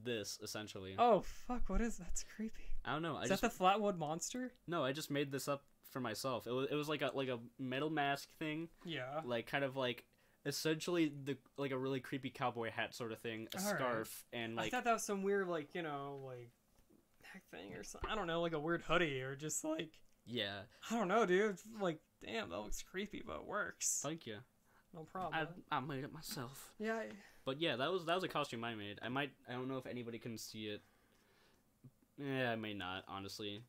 this essentially. Oh fuck! What is that? That's creepy. I don't know. Is that the Flatwood Monster? No, I just made this up for myself. It was like a metal mask thing. Yeah. Like kind of like essentially like a really creepy cowboy hat sort of thing, a scarf, and like. I thought that was some weird like like neck thing or something. I don't know, like a weird hoodie or just like. Yeah. I don't know, dude. Like, damn, that looks creepy, but it works. Thank you. No problem. I made it myself. Yeah. But yeah, that was a costume I made. I don't know if anybody can see it. Yeah, I may not, honestly.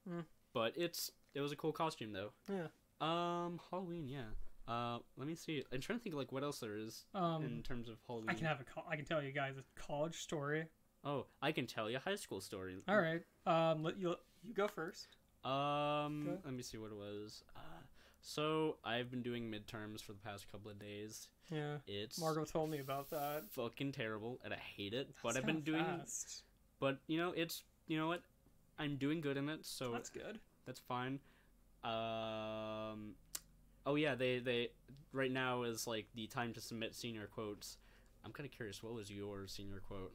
But it was a cool costume though. Yeah. Halloween, yeah. Let me see. I'm trying to think like what else there is in terms of Halloween. I can tell you guys a college story. Oh, I can tell you a high school story. All right. You go first. Let me see what it was. So I've been doing midterms for the past couple of days. Yeah. Margot told me about that. Fucking terrible, and I hate it. But I've been doing. Fast. But you know what? I'm doing good in it, so that's good. That's fine. Oh yeah, they right now is like the time to submit senior quotes. I'm kind of curious. What was your senior quote?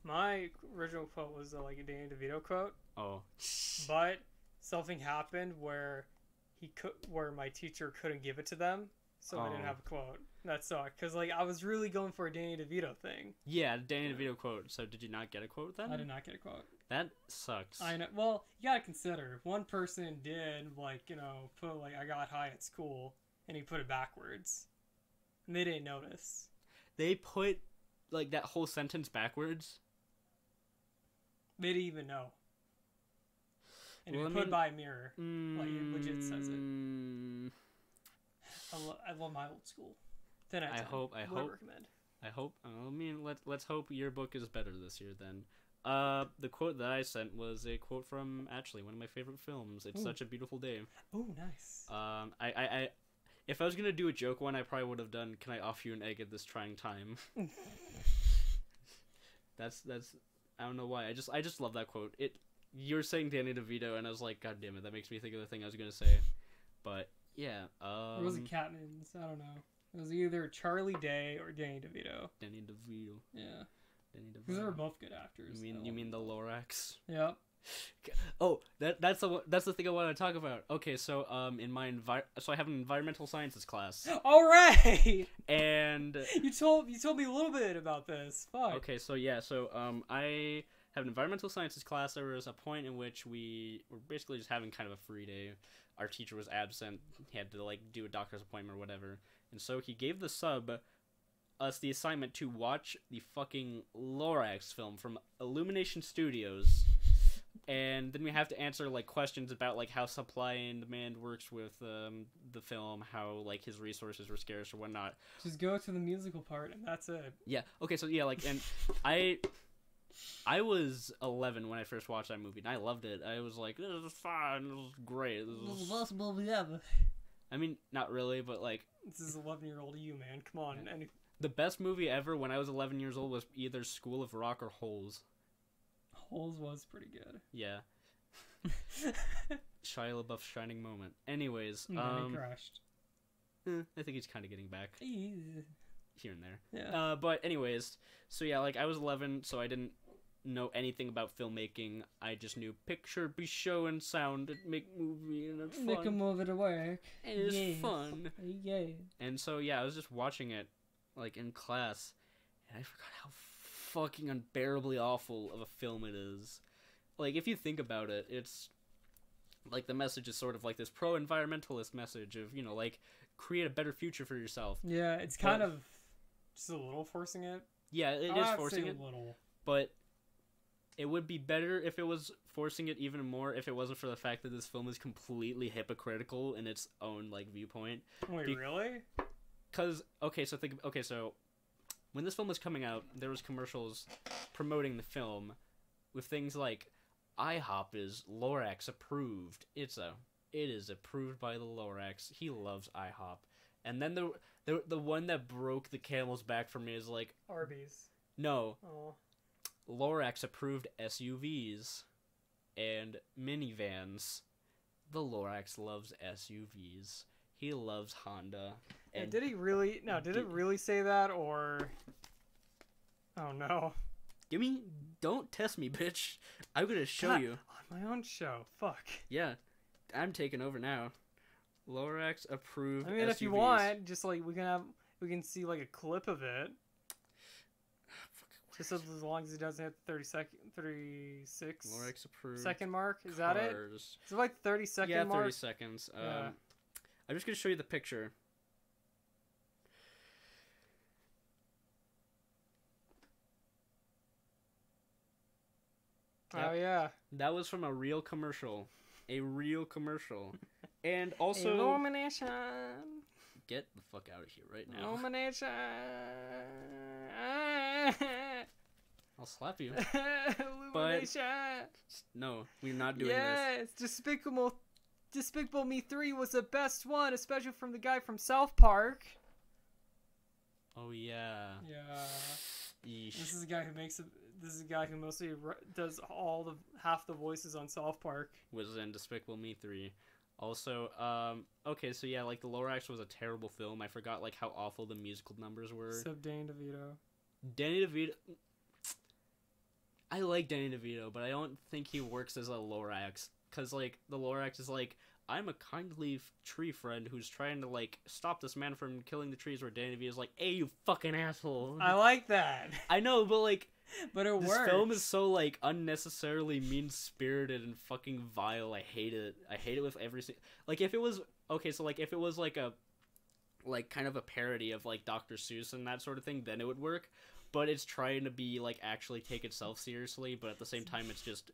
My original quote was like a Danny DeVito quote. Oh. But something happened where my teacher couldn't give it to them, so I didn't have a quote. That sucked because like I was really going for a Danny DeVito thing. Yeah, Danny DeVito quote. So did you not get a quote then? I did not get a quote. That sucks. I know. Well, you gotta consider if one person did put like I got high at school and he put it backwards, and they didn't notice. They put like that whole sentence backwards. They didn't even know. And well, if you put by a mirror, like it legit says it. I love my old school. I hope. I mean, let's hope your book is better this year then. The quote that I sent was a quote from actually one of my favorite films. It's Such a Beautiful Day. Oh, nice. I if I was gonna do a joke one, I probably would have done, "Can I offer you an egg at this trying time?" that's I don't know why. I just love that quote. You're saying Danny DeVito, and I was like, God damn it, that makes me think of the thing I was gonna say. But yeah, it was a Catman's. I don't know. It was either Charlie Day or Danny DeVito. Danny DeVito. Yeah. Because they were both good actors. You mean the Lorax? Yep. Oh, that's the thing I want to talk about. Okay, so so I have an environmental sciences class. All right. And you told me a little bit about this. Fuck. Okay, so yeah, I have an environmental sciences class. There was a point in which we were basically just having kind of a free day. Our teacher was absent. He had to like do a doctor's appointment or whatever, and so he gave us the assignment to watch the fucking Lorax film from Illumination Studios. And then we have to answer like questions about like how supply and demand works with the film, how like his resources were scarce or whatnot. Just go to the musical part and that's it. Yeah. Okay. So yeah, like, and I was 11 when I first watched that movie, and I loved it. I was like, this is fun. This is great. This is the best movie ever. I mean, not really, but like, this is 11-year-old you, man. Come on. Yeah. The best movie ever when I was 11 years old was either School of Rock or Holes. Holes was pretty good. Yeah. Shia LaBeouf's shining moment. Anyways, he crashed. I think he's kind of getting back here and there. Yeah. But anyways, so yeah, like I was 11, so I didn't know anything about filmmaking. I just knew picture, be show, and sound, make movie, and it's fun. Make a movie to work. And it's fun. Yeah. And so yeah, I was just watching it, like in class, and I forgot how fucking unbearably awful of a film it is. Like, if you think about it, it's like the message is sort of like this pro-environmentalist message of, you know, like, create a better future for yourself. Yeah, it's kind of just a little forcing it. Yeah, it is forcing it. A little. But it would be better if it was forcing it even more if it wasn't for the fact that this film is completely hypocritical in its own, like, viewpoint. Wait, really? Because, so when this film was coming out, there was commercials promoting the film with things like, IHOP is Lorax approved. It is approved by the Lorax. He loves IHOP. And then the one that broke the camel's back for me is like, Arby's. No. Oh. Lorax approved SUVs and minivans. The Lorax loves SUVs. He loves Honda. And did he really? No, did it really say that, or? Oh no! Don't test me, bitch. I'm gonna show you on my own show. Fuck. Yeah, I'm taking over now. Lorax approved. I mean, SUVs. If you want, just like we can see like a clip of it. Just as long as it doesn't hit 36 Lorax approved second mark. Is that it? Is it like 30-second mark? Yeah, 30 seconds. Yeah. I'm just gonna show you the picture. Oh yeah. That was from a real commercial. A real commercial. And also Illumination. Get the fuck out of here right now. Illumination. I'll slap you. Illumination. But no, we're not doing this. Yes, Despicable Me 3 was the best one, especially from the guy from South Park. Oh yeah. Yeah. Yeesh. This is a guy who mostly does half the voices on South Park. Was in Despicable Me 3. Also, okay, so yeah, like the Lorax was a terrible film. I forgot like how awful the musical numbers were. Except Danny DeVito. Danny DeVito. I like Danny DeVito, but I don't think he works as a Lorax. Because, like, the Lorax is like, I'm a kindly tree friend who's trying to, like, stop this man from killing the trees, where Danny DeVito's like, hey, you fucking asshole. I like that. I know, but, like, but it this works. film is so, like, unnecessarily mean-spirited and fucking vile. I hate it. I hate it with every single... Like, if it was... Okay, so, like, if it was, like, a... Like, kind of a parody of, like, Dr. Seuss and that sort of thing, then it would work. but it's trying to be like actually take itself seriously, but at the same time it's just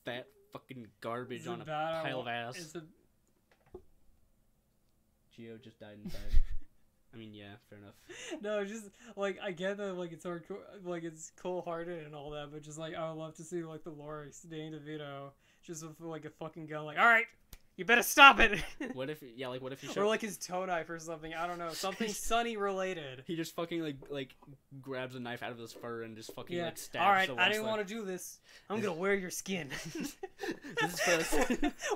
fat fucking garbage on a pile of ass. Geo just died inside. I mean, yeah, fair enough. No, just like I get that like it's hardcore, like it's cold-hearted and all that, but just like I would love to see like the Lorax, Danny DeVito, just with like a fucking gun, like, all right, you better stop it. What if he or like his toe knife or something? I don't know, something Sunny related. He just fucking like grabs a knife out of his fur and just fucking like stabs. All right, I didn't want to do this. I'm gonna wear your skin. This is first.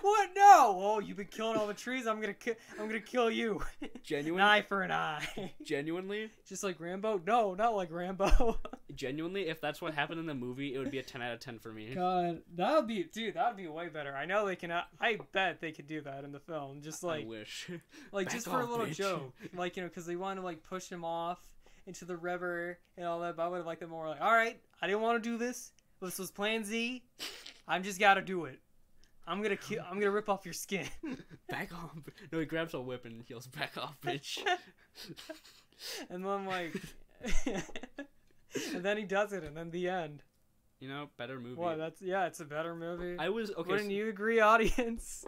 What? No! Oh, you've been killing all the trees. I'm gonna kill you. Genuine. An eye for an eye. Genuinely. Just like Rambo? No, not like Rambo. Genuinely, if that's what happened in the movie, it would be a 10 out of 10 for me. God, that would be way better. I know they can. I bet they could do that in the film. Just like, I wish. Like just for a little joke, like because they want to like push him off into the river and all that. But I would have liked them more like, all right, I didn't want to do this. This was Plan Z. I'm just gotta do it. I'm gonna rip off your skin. Back off. No, he grabs a whip and yells, "Back off, bitch." And then like, and then he does it, and then the end. You know, better movie. Well, it's a better movie. I was okay. Wouldn't you agree, audience?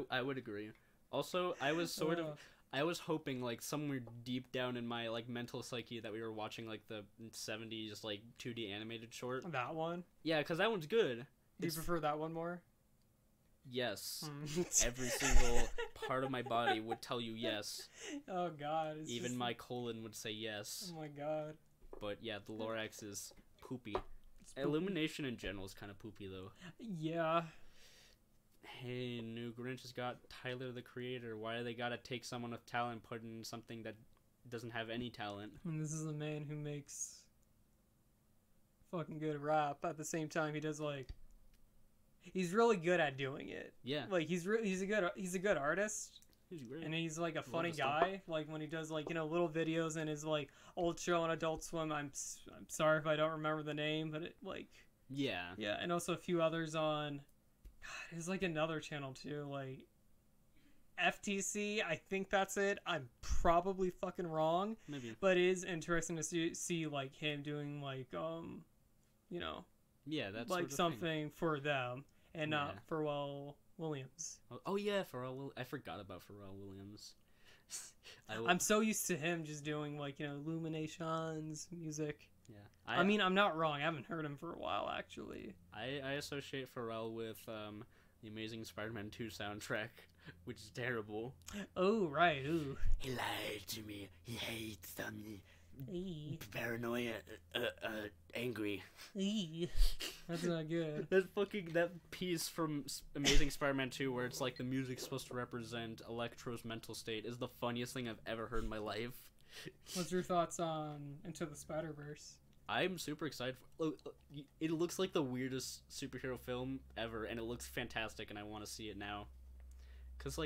I would agree. Also, I was I was hoping like somewhere deep down in my like mental psyche that we were watching like the 70s like 2D animated short. That one? Yeah, because that one's good. Do you prefer that one more? Yes. Every single part of my body would tell you yes. Oh god. Even my colon would say yes. Oh my god. But yeah, the Lorax is poopy. Illumination in general is kind of poopy though. Yeah. Hey, new Grinch has got Tyler the Creator. Why do they gotta take someone with talent, put in something that doesn't have any talent? And this is a man who makes fucking good rap. At the same time, he does like he's really good at doing it. Yeah. Like he's a good artist. He's great. And he's like a funny guy. Like when he does like little videos in his like old show on Adult Swim. I'm sorry if I don't remember the name, but it like yeah, and also a few others on. God, there's like another channel too, like FTC. I think that's it. I'm probably fucking wrong. Maybe. But it is interesting to see like him doing like yeah, that's like sort of something thing for them and not Pharrell Williams. Oh yeah, I forgot about Pharrell Williams. I'm so used to him just doing like Illuminations music. Yeah, I mean, I'm not wrong. I haven't heard him for a while, actually. I associate Pharrell with the Amazing Spider-Man 2 soundtrack, which is terrible. Oh, right. Ooh. He lied to me. He hates me. Eee. Paranoia, angry. Eee. That's not good. That piece from Amazing Spider-Man 2 where it's like the music's supposed to represent Electro's mental state is the funniest thing I've ever heard in my life. What's your thoughts on Into the Spider-Verse? I'm super excited. It looks like the weirdest superhero film ever, and it looks fantastic, and I want to see it now. Cause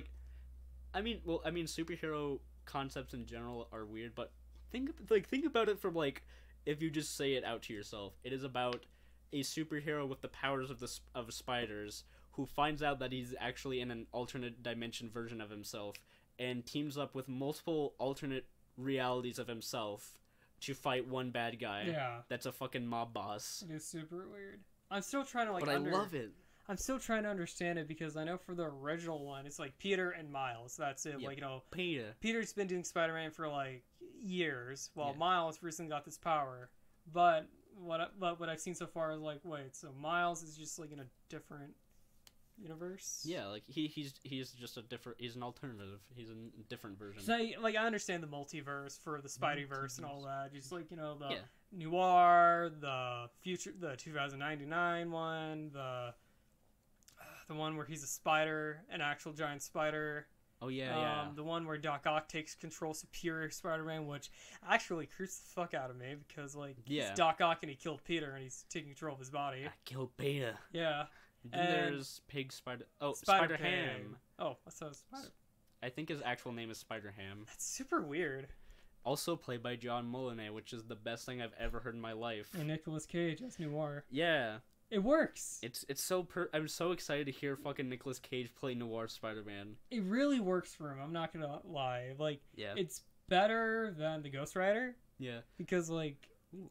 superhero concepts in general are weird, but think about it from like if you just say it out to yourself. It is about a superhero with the powers of spiders who finds out that he's actually in an alternate dimension version of himself, and teams up with multiple alternate realities of himself to fight one bad guy. Yeah. That's a fucking mob boss. It is super weird. I'm still trying to But I love it. I'm still trying to understand it because I know for the original one, it's like Peter and Miles. That's it. Yeah, like, Peter's been doing Spider-Man for like years, while Miles recently got this power. But what I've seen so far is like, wait, so Miles is just like in a different universe? Yeah, like he's just a different. He's an alternative. He's a different version. So I understand the multiverse for the Spideyverse and all that. Just like the Noir, the future, the 2099 one, the one where he's a spider, an actual giant spider. Oh yeah. The one where Doc Ock takes control Superior Spider-Man, which actually creeps the fuck out of me because it's Doc Ock and he killed Peter and he's taking control of his body. I killed Peter. Yeah. Then there's Pig Spider. Oh, Spider Ham. Oh, that's a spider. I think his actual name is Spider Ham. That's super weird. Also played by John Mulaney, which is the best thing I've ever heard in my life. And Nicolas Cage as Noir. Yeah. It works. It's so I'm so excited to hear fucking Nicolas Cage play Noir Spider-Man. It really works for him. I'm not gonna lie. Like, yeah. It's better than the Ghost Rider. Yeah. Because Ooh.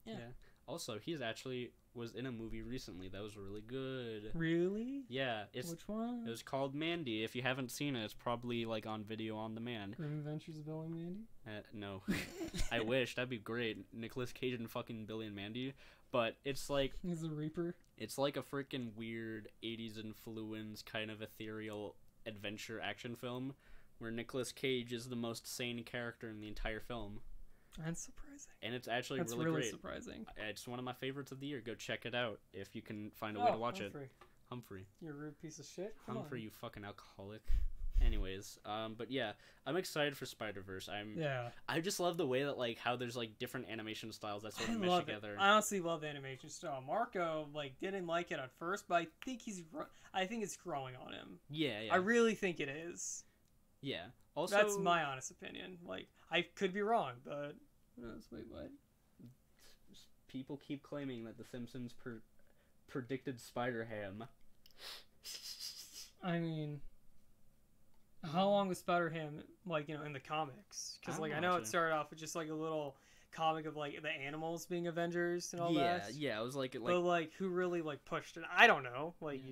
Yeah. Also, he's actually was in a movie recently that was really good. Really? Yeah. Which one? It was called Mandy. If you haven't seen it, it's probably like on video on demand. Grim Adventures of Billy and Mandy? No. I wish. That'd be great. Nicolas Cage and fucking Billy and Mandy. But it's like... He's a Reaper. It's like a freaking weird 80s influence kind of ethereal adventure action film where Nicolas Cage is the most sane character in the entire film. That's surprising. And it's actually That's really really great. Surprising. It's one of my favorites of the year. Go check it out if you can find a way to watch Humphrey. it. Humphrey. You rude piece of shit. Humphrey, you fucking alcoholic. Anyways, but yeah, I'm excited for Spider-Verse. I just love the way that like how there's like different animation styles that sort of mesh together. I honestly love the animation style. Marco like didn't like it at first, but I think it's growing on him. Yeah. I really think it is. Yeah. Also, that's my honest opinion. Like I could be wrong, but wait, what? People keep claiming that The Simpsons predicted Spider-Ham. I mean, how long was Spider-Ham, like, in the comics? Because, I know it started off with just, like, a little comic of, like, the animals being Avengers and all that. Yeah, it was, like... But, like, who really, like, pushed it? I don't know. Like,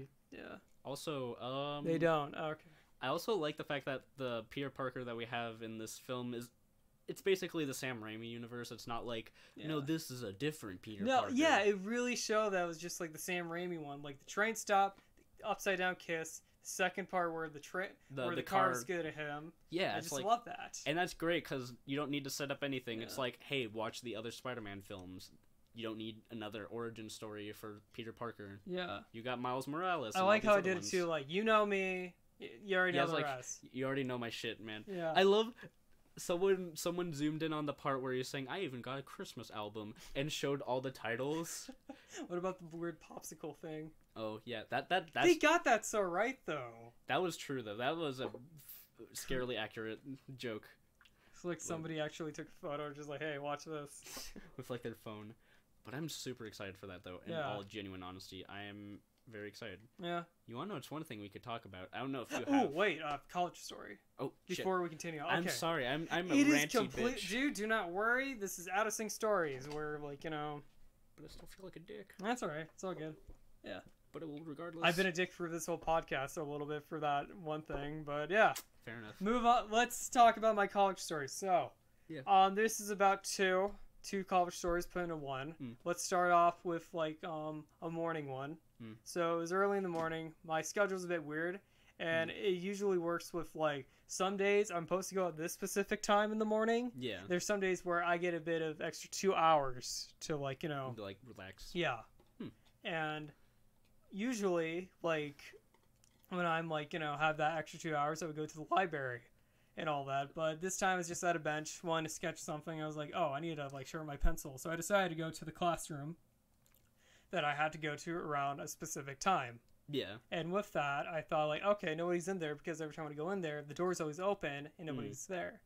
Also, They don't. Oh, okay. I also like the fact that the Peter Parker that we have in this film is... It's basically the Sam Raimi universe. It's not like, no, this is a different Peter Parker. Yeah, it really showed that it was just, like, the Sam Raimi one. Like, the train stop, the upside-down kiss... Second part where the car is good at him. Yeah, I just love that. And that's great because you don't need to set up anything. Yeah. It's like, hey, watch the other Spider-Man films. You don't need another origin story for Peter Parker. Yeah. You got Miles Morales. I like how I did it too. Like, you know me. You already know the rest. You already know my shit, man. Yeah. I love... Someone zoomed in on the part where he's saying, I even got a Christmas album, and showed all the titles. What about the weird popsicle thing? Oh, yeah. That's... They got that so right, though. That was true, though. That was a scarily accurate joke. It's like somebody actually took a photo, just like, hey, watch this. With, like, their phone. But I'm super excited for that, though, in all genuine honesty. I am very excited. Yeah. You want to know it's one thing we could talk about? I don't know if you have... Oh, wait, college story. Oh, Before we continue. Okay. I'm sorry, I'm a ranty bitch. Dude, do not worry. This is Out of Sync Stories, where, like, But I still feel like a dick. That's alright. It's all good. Yeah. But regardless... I've been a dick for this whole podcast a little bit for that one thing, but yeah. Fair enough. Move on. Let's talk about my college story. So, this is about two college stories put into one. Let's start off with, like, a morning one. So it was early in the morning. My schedule's a bit weird, and it usually works with, like, some days I'm supposed to go at this specific time in the morning. Yeah. There's some days where I get a bit of extra 2 hours to, like, To, like, relax. Yeah. And usually, like, when I'm, like, have that extra 2 hours, I would go to the library and all that. But this time it's just at a bench, wanting to sketch something. I was like, oh, I need to, like, sharpen my pencil. So I decided to go to the classroom that I had to go to around a specific time. Yeah. And with that, I thought, like, okay, nobody's in there, because every time I go in there, the door's always open and nobody's there.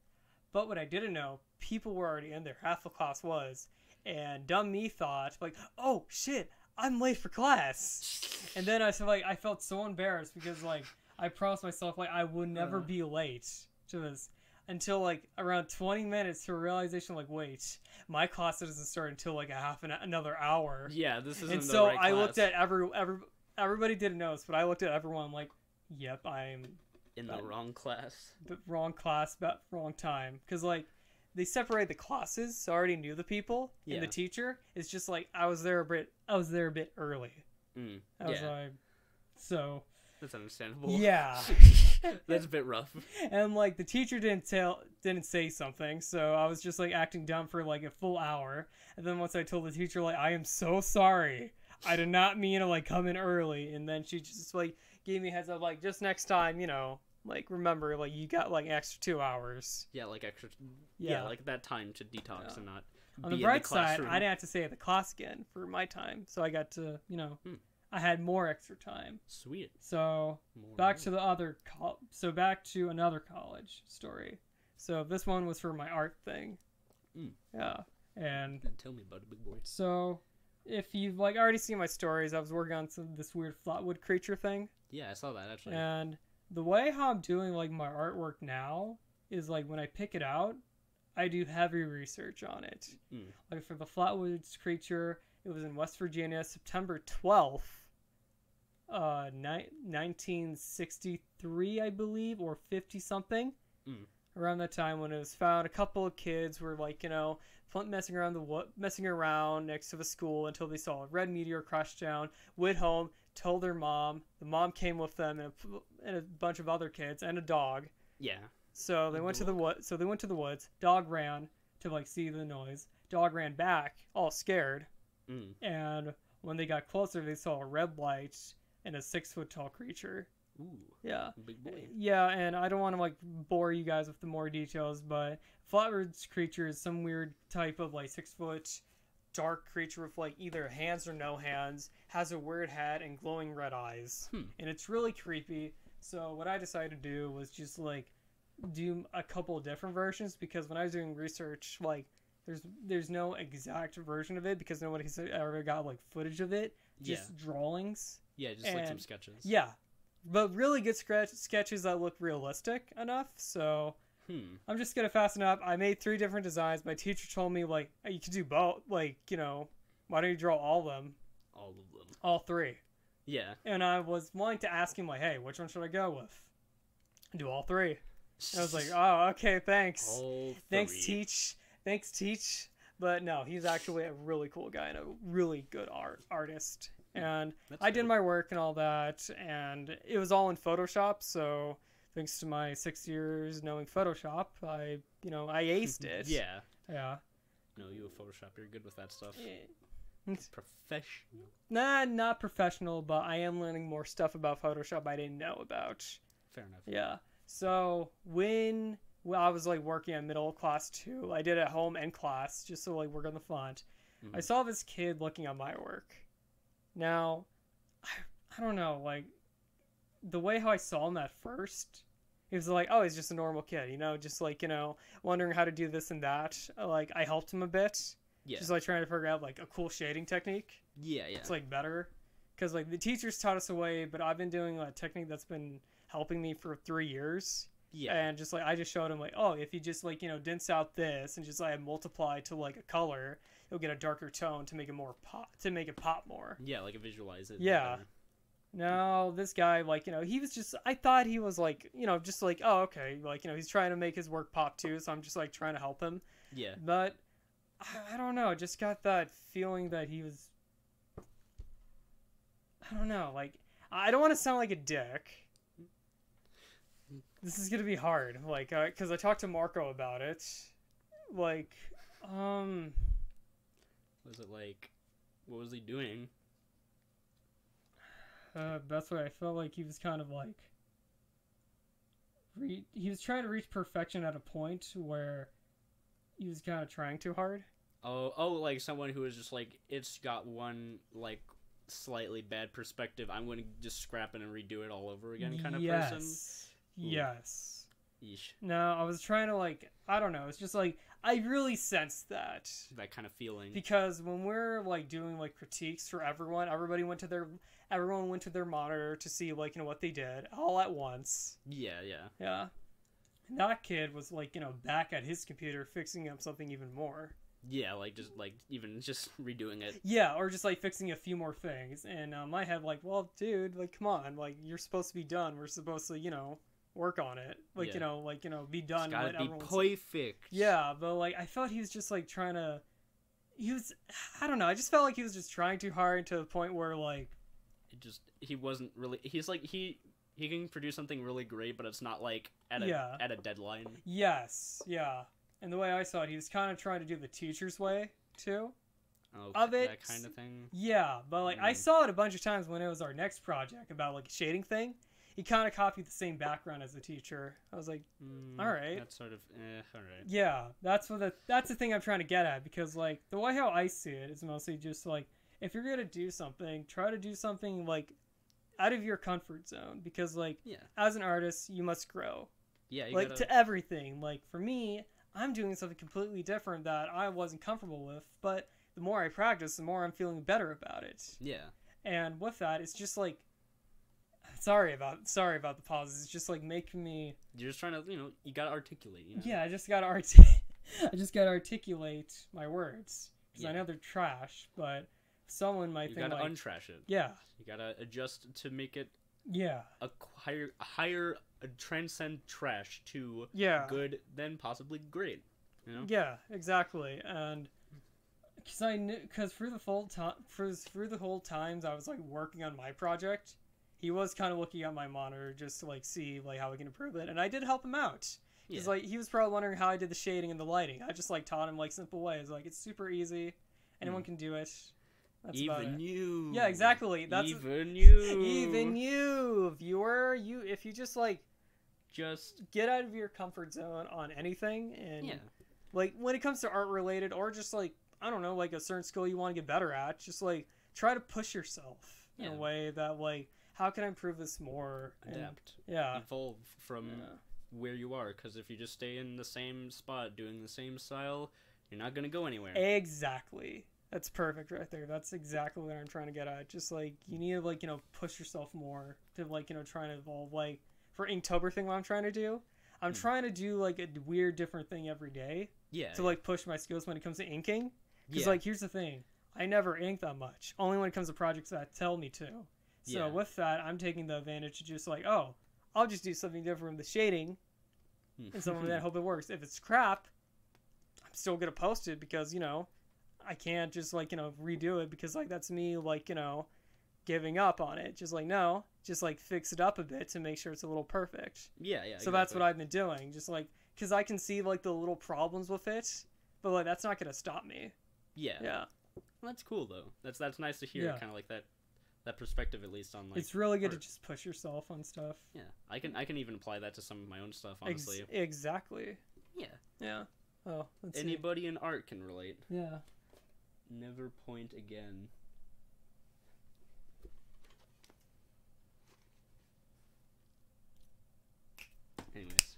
But what I didn't know, people were already in there. Half the class was. And dumb me thought, like, oh, shit, I'm late for class. And then I felt so embarrassed because, like, I promised myself, like, I would never be late to this. Until, like, around 20 minutes to a realization, like, wait, my class doesn't start until, like, another hour. Yeah, this isn't and the so right class. I looked at everybody didn't notice, but I looked at everyone like, yep, I'm... in the wrong class. The wrong class, but wrong time. Because, like, they separated the classes, so I already knew the people. And the teacher. It's just, like, I was there a bit early. I was like... So... That's understandable. Yeah. That's a bit rough. And, like, the teacher didn't say something, so I was just, like, acting dumb for, like, a full hour. And then once I told the teacher, like, I am so sorry. I did not mean to, like, come in early. And then she just, like, gave me a heads up, like, just next time, like, remember, like, you got, like, extra 2 hours. Yeah, like, extra... Yeah, like, that time to detox and not On the bright side, I didn't have to stay at the class again for my time. So I got to, I had more extra time. Sweet. So back to another college story. So this one was for my art thing. Yeah. And tell me about it, big boy. So if you've, like, already seen my stories, I was working on this weird flatwood creature thing. Yeah, I saw that actually. And the way how I'm doing, like, my artwork now is, like, when I pick it out, I do heavy research on it. Like for the Flatwoods creature, it was in West Virginia, September 12th, 1963, I believe, or 50 something. Around that time when it was found, a couple of kids were like, messing around next to the school until they saw a red meteor crash down. Went home, told their mom. The mom came with them and a bunch of other kids and a dog. Yeah. So they went to the woods. Dog ran to like see the noise. Dog ran back, all scared. And when they got closer, they saw a red light and a 6-foot tall creature. Ooh. Yeah. Big boy. Yeah, and I don't want to like bore you guys with the more details, but Flatwoods creature is some weird type of like 6-foot dark creature with like either hands or no hands, has a weird head and glowing red eyes. And it's really creepy. So what I decided to do was just like do a couple of different versions, because when I was doing research, like there's no exact version of it because nobody's ever got like footage of it, just drawings. Yeah, just like some sketches. Yeah, but really good sketches that look realistic enough. So I'm just gonna fasten up. I made 3 different designs. My teacher told me like, hey, you could do both. Like, why don't you draw all of them? All of them. All 3. Yeah. And I was wanting to ask him like, hey, which one should I go with? Do all 3. And I was like, oh, okay, thanks. All 3. Thanks, Teach. But no, he's actually a really cool guy and a really good artist. And I did my work and all that, and it was all in Photoshop. So thanks to my 6 years knowing Photoshop, I aced it. Yeah. Yeah. No, you a Photoshop. You're good with that stuff. Yeah. Professional. Nah, not professional, but I am learning more stuff about Photoshop I didn't know about. Fair enough. Yeah. So when I was like working on middle class 2, I did it at home and class just to like work on the font. I saw this kid looking at my work. Now, I don't know, like the way how I saw him at first, he was like, oh, he's just a normal kid, just like, wondering how to do this and that. Like I helped him a bit. Yeah. Just like trying to figure out like a cool shading technique. Yeah. It's like better. Because like the teachers taught us a way, but I've been doing a technique that's been helping me for 3 years. Yeah. And just like I just showed him like, oh, if you just like dinse out this and just like multiply to like a color, you'll get a darker tone to make it more pop more. Yeah, like visualize it. Yeah. No, this guy like he was just, I thought he was like just like, oh, okay, like he's trying to make his work pop too, so I'm just like trying to help him. Yeah. But I don't know, just got that feeling that he was, I don't know, like I don't want to sound like a dick. This is gonna be hard, like, because I talked to Marco about it. Like, was it like, what was he doing? That's what I felt like. He was kind of like, he was trying to reach perfection at a point where he was kind of trying too hard. Oh, like someone who is just like, it's got one like slightly bad perspective, I'm going to just scrap it and redo it all over again kind of person. Yes. Yeesh. No, I was trying to like, I don't know. It's just like, I really sensed that kind of feeling. Because when we're like doing like critiques for everyone went to their monitor to see like, what they did all at once. Yeah. And that kid was like, back at his computer fixing up something even more. Yeah, like even just redoing it. Yeah, or just like fixing a few more things. And my head like, well, dude, like, come on, like you're supposed to be done. We're supposed to, work on it. Like, yeah. Be done. It's gotta be perfect. Yeah, but like I felt he was just like trying to. I don't know. I just felt like he was just trying too hard to the point where like. He wasn't really. He's like he can produce something really great, but it's not like at a deadline. Yes. Yeah. And the way I saw it, he was kind of trying to do the teacher's way, too. Oh, of it. That kind of thing? Yeah, but, like, I saw it a bunch of times when it was our next project about, like, a shading thing. He kind of copied the same background as the teacher. I was like, all right. That's sort of, all right. Yeah, that's the thing I'm trying to get at, because, like, the way how I see it is mostly just, like, if you're going to do something, try to do something, like, out of your comfort zone. Because, like, as an artist, you must grow. Yeah, you gotta... to everything. Like, for me... I'm doing something completely different that I wasn't comfortable with, but the more I practice, the more I'm feeling better about it. Yeah. And with that, it's just like, sorry about the pauses. It's just like making me. You're just trying to, you gotta articulate. Yeah, I just gotta I just gotta articulate my words because I know they're trash, but someone might think you gotta like, untrash it. Yeah. You gotta adjust to make it. Yeah. A transcend trash to good, then possibly great. You know? Yeah, exactly, and because through the whole times I was like working on my project, he was kind of looking at my monitor just to like see like how we can improve it, and I did help him out. Because like he was probably wondering how I did the shading and the lighting. I just like taught him like simple ways. Like it's super easy, anyone can do it. That's even you. Yeah, exactly. That's even you. Even you, viewer. If you just get out of your comfort zone on anything, and like when it comes to art related, or just like I don't know, like a certain skill you want to get better at, just like try to push yourself in a way that like how can I improve this more? Adapt. And, evolve from where you are. Because if you just stay in the same spot doing the same style, you're not gonna go anywhere. Exactly. That's perfect right there. That's exactly what I'm trying to get at. Just like you need to like push yourself more to like try to evolve. Like for Inktober thing, what I'm trying to do, I'm trying to do like a weird different thing every day. To like push my skills when it comes to inking. Because like here's the thing, I never ink that much. Only when it comes to projects that tell me to. So with that, I'm taking the advantage to just like I'll just do something different with the shading, and some of that hope it works. If it's crap, I'm still gonna post it because I can't just like redo it because like that's me like giving up on it. Just like no, just like fix it up a bit to make sure it's a little perfect. So exactly. That's what I've been doing. Just like because I can see like the little problems with it, but like that's not gonna stop me. Well, that's cool though. That's nice to hear. Kind of like that perspective at least on like. It's really good to just push yourself on stuff. I can even apply that to some of my own stuff. Honestly. Exactly. Yeah. Oh, anybody in art can relate. Yeah. Never point again. Anyways.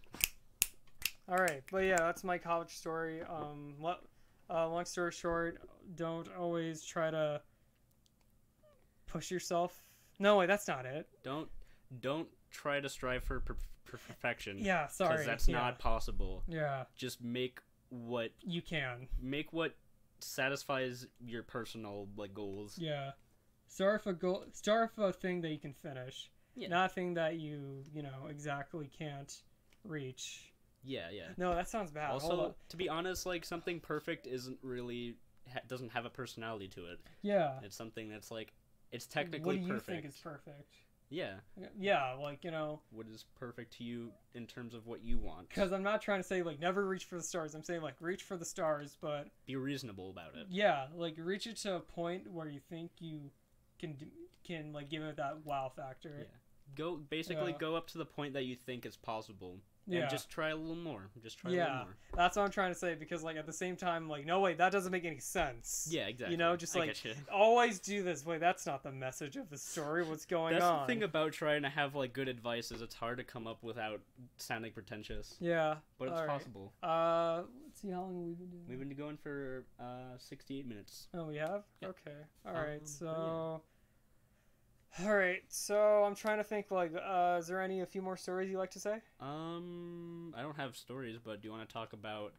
All right, but yeah, that's my college story. Long story short, don't always try to push yourself. No, wait, that's not it. Don't try to strive for perfection. Yeah, sorry. Because that's not possible. Yeah. Just make what you can. Make what satisfies your personal like goals. Yeah. Start with a thing that you can finish. Not a thing that you exactly can't reach. No, that sounds bad. Also, to be honest, like something perfect isn't really doesn't have a personality to it. It's something that's like it's technically perfect. What do you think is perfect? Like what is perfect to you in terms of what you want? Because I'm not trying to say like never reach for the stars. I'm saying like reach for the stars, but be reasonable about it. Like reach it to a point where you think you can like give it that wow factor. Go up to the point that you think is possible. And just try a little more. A little more. That's what I'm trying to say because like at the same time like no wait that doesn't make any sense. Exactly. Just like always do this. Wait, that's not the message of the story. What's going on? That's the thing about trying to have like good advice is it's hard to come up without sounding pretentious. But it's possible. Let's see how long we've been doing. We've been going for 68 minutes. Oh, we have? Okay. All right. So Alright, so I'm trying to think, like, is there a few more stories you'd like to say? I don't have stories, but do you want to talk about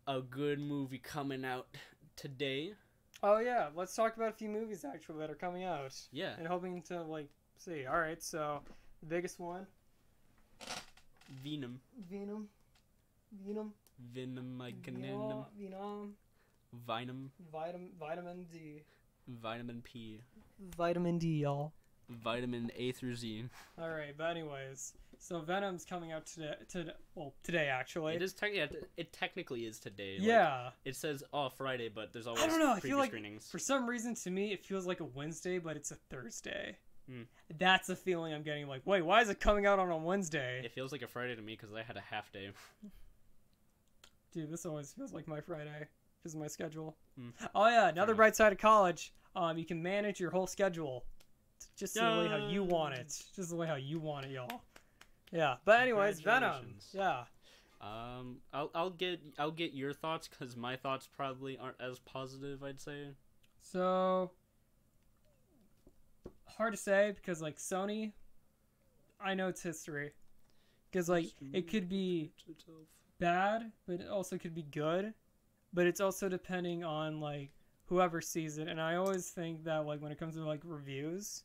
a good movie coming out today? Oh, yeah, let's talk about a few movies, actually, that are coming out. And hoping to, like, see. Alright, so, the biggest one. Venom. Venom, like Venom. Vitamin D. Vitamin P. Vitamin D, y'all. Vitamin A through Z. All right, but anyways, so Venom's coming out today actually. It technically is today. It says Friday, but there's always I feel like screenings. For some reason to me it feels like a Wednesday, but it's a Thursday. That's the feeling I'm getting. Like, wait, why is it coming out on a Wednesday? It feels like a Friday to me because I had a half day. Dude, this always feels like my Friday because of my schedule. Oh yeah, another bright side of college. You can manage your whole schedule. Just the way how you want it. Just the way how you want it, y'all. Yeah. But anyways, Venom. Yeah. I'll get your thoughts because my thoughts probably aren't as positive, I'd say. So hard to say because like Sony, I know it's history. Because like it could be bad, but it also could be good. But it's also depending on like whoever sees it. And I always think that like when it comes to like reviews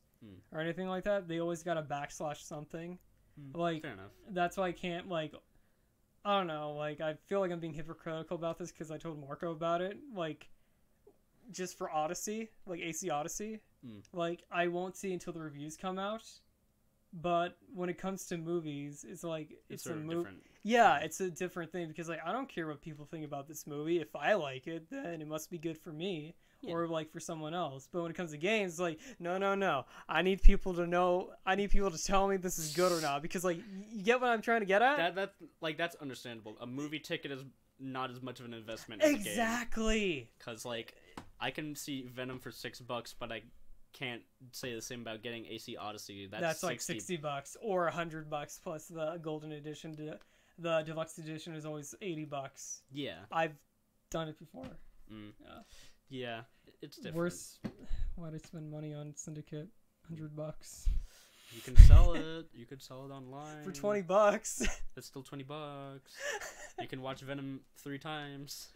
or anything like that, they always gotta backslash something. Like fair enough. That's why I can't like. I don't know. Like I feel like I'm being hypocritical about this because I told Marco about it. Like just for Odyssey, like AC Odyssey, like I won't see until the reviews come out. But when it comes to movies, it's like it's a movie. Yeah, it's a different thing because like I don't care what people think about this movie. If I like it, then it must be good for me or like for someone else. But when it comes to games, it's like no. I need people to know. I need people to tell me this is good or not because like you get what I'm trying to get at. That's understandable. A movie ticket is not as much of an investment as a game. Exactly. Because like I can see Venom for $6, but I can't say the same about getting AC Odyssey. That's like $60 or $100 plus the golden edition. The deluxe edition is always $80. Yeah, I've done it before. Yeah, it's different. Worse. Why'd I spend money on Syndicate? $100. You can sell it. You could sell it online for $20. That's still $20. You can watch Venom 3 times.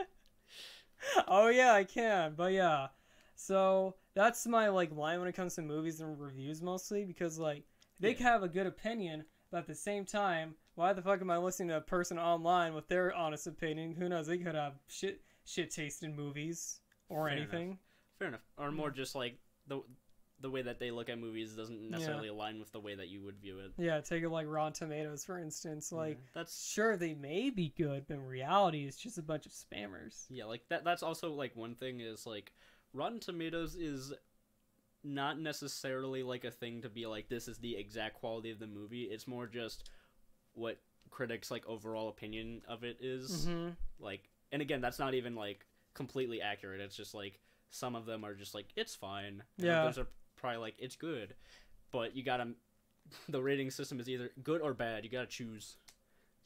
Oh yeah, I can. But yeah. So that's my like line when it comes to movies and reviews mostly because like they can have a good opinion, but at the same time, why the fuck am I listening to a person online with their honest opinion? Who knows? They could have shit taste in movies or anything. Fair enough. Or more just like the way that they look at movies doesn't necessarily align with the way that you would view it. Yeah, take it like Rotten Tomatoes for instance. Like that's sure they may be good, but in reality it's just a bunch of spammers. Yeah, like that's also like one thing is like Rotten Tomatoes is not necessarily like a thing to be like this is the exact quality of the movie. It's more just what critics like overall opinion of it is. Like, and again, that's not even like completely accurate. It's just like some of them are just like it's fine. Yeah, those are probably like it's good, but you gotta the rating system is either good or bad. You gotta choose.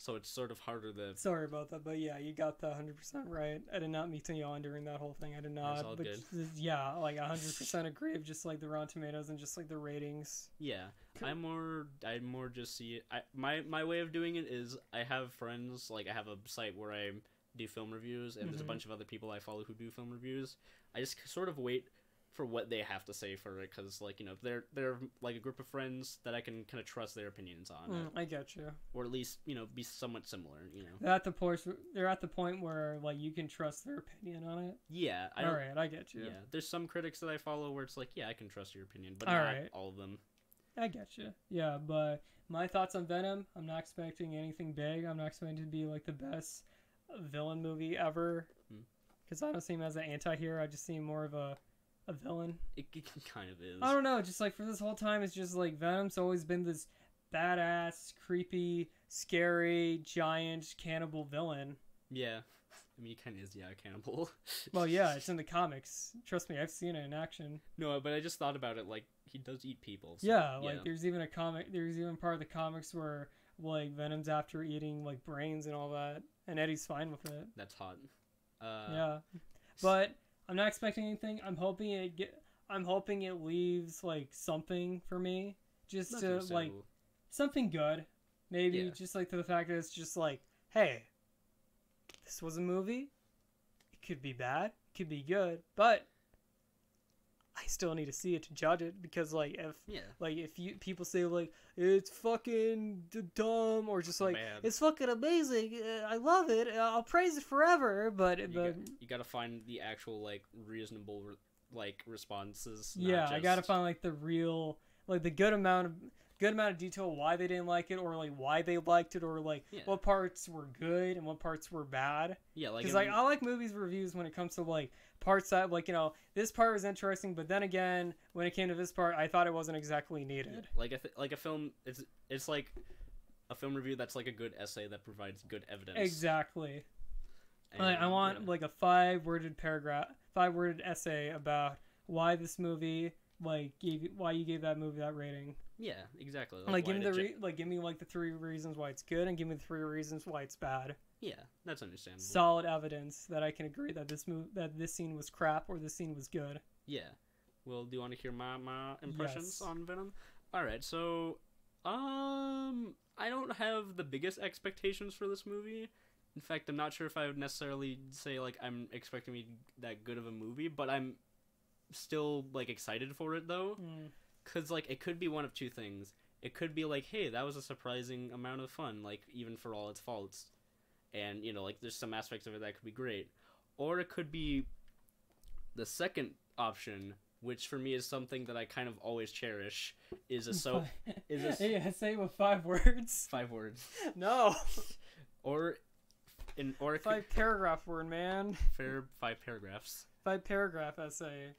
So it's sort of harder to... Sorry about that, but yeah, you got that 100% right. I did not mean to yawn during that whole thing. I did not. That's all but good. Yeah, like 100% agree of just like the Rotten Tomatoes and just like the ratings. Yeah, I more just see it. My way of doing it is I have friends, like I have a site where I do film reviews, and there's a bunch of other people I follow who do film reviews. I just sort of wait for what they have to say for it, because like, you know, they're like a group of friends that I can kind of trust their opinions on it. I get you. Or at least, you know, be somewhat similar, you know. They're at the point where like you can trust their opinion on it. Yeah. Alright, I get you. Yeah, there's some critics that I follow where it's like, yeah, I can trust your opinion, but not all of them. I get you. Yeah, but my thoughts on Venom, I'm not expecting anything big. I'm not expecting it to be like the best villain movie ever, because I don't see him as an anti-hero. I just see him more of a villain. It kind of is. I don't know, just like for this whole time it's just like Venom's always been this badass, creepy, scary, giant cannibal villain. Yeah. I mean, he kind of is, a cannibal. Well, yeah, it's in the comics. Trust me, I've seen it in action. No, but I just thought about it, like, he does eat people. So, yeah, like, there's even part of the comics where, like, Venom's after eating, like, brains and all that, and Eddie's fine with it. That's hot. Yeah. But I'm not expecting anything. I'm hoping it leaves like something for me, just to like something good, maybe just like to the fact that it's just like, hey, this was a movie. It could be bad, it could be good, but I still need to see it to judge it, because like if people say like it's fucking dumb or just like it's fucking amazing, I love it, I'll praise it forever, but you gotta find the actual like reasonable like responses. I gotta find like the real, like the good amount of detail why they didn't like it, or like why they liked it, or like what parts were good and what parts were bad. Yeah, like because like I like movies reviews when it comes to like parts that like, you know, this part was interesting, but then again when it came to this part I thought it wasn't exactly needed. Like a film, it's like a film review that's like a good essay that provides good evidence. Exactly. And, I want like a 5-worded essay about why this movie why you gave that movie that rating. Yeah, exactly. Like give me like the 3 reasons why it's good, and give me the 3 reasons why it's bad. Yeah, that's understandable. Solid evidence that I can agree that this scene was crap or this scene was good. Yeah. Well, do you want to hear my impressions on Venom? All right. So, I don't have the biggest expectations for this movie. In fact, I'm not sure if I would necessarily say, like, I'm expecting me that good of a movie, but I'm still, like, excited for it, though. Because, like, it could be one of two things. It could be like, hey, that was a surprising amount of fun, like, even for all its faults. And, you know, like, there's some aspects of it that could be great. Or it could be the second option, which for me is something that I kind of always cherish, is a yeah, say it with 5 words. 5 words. No. Or a 5-paragraph word, man. 5 paragraphs. 5-paragraph essay.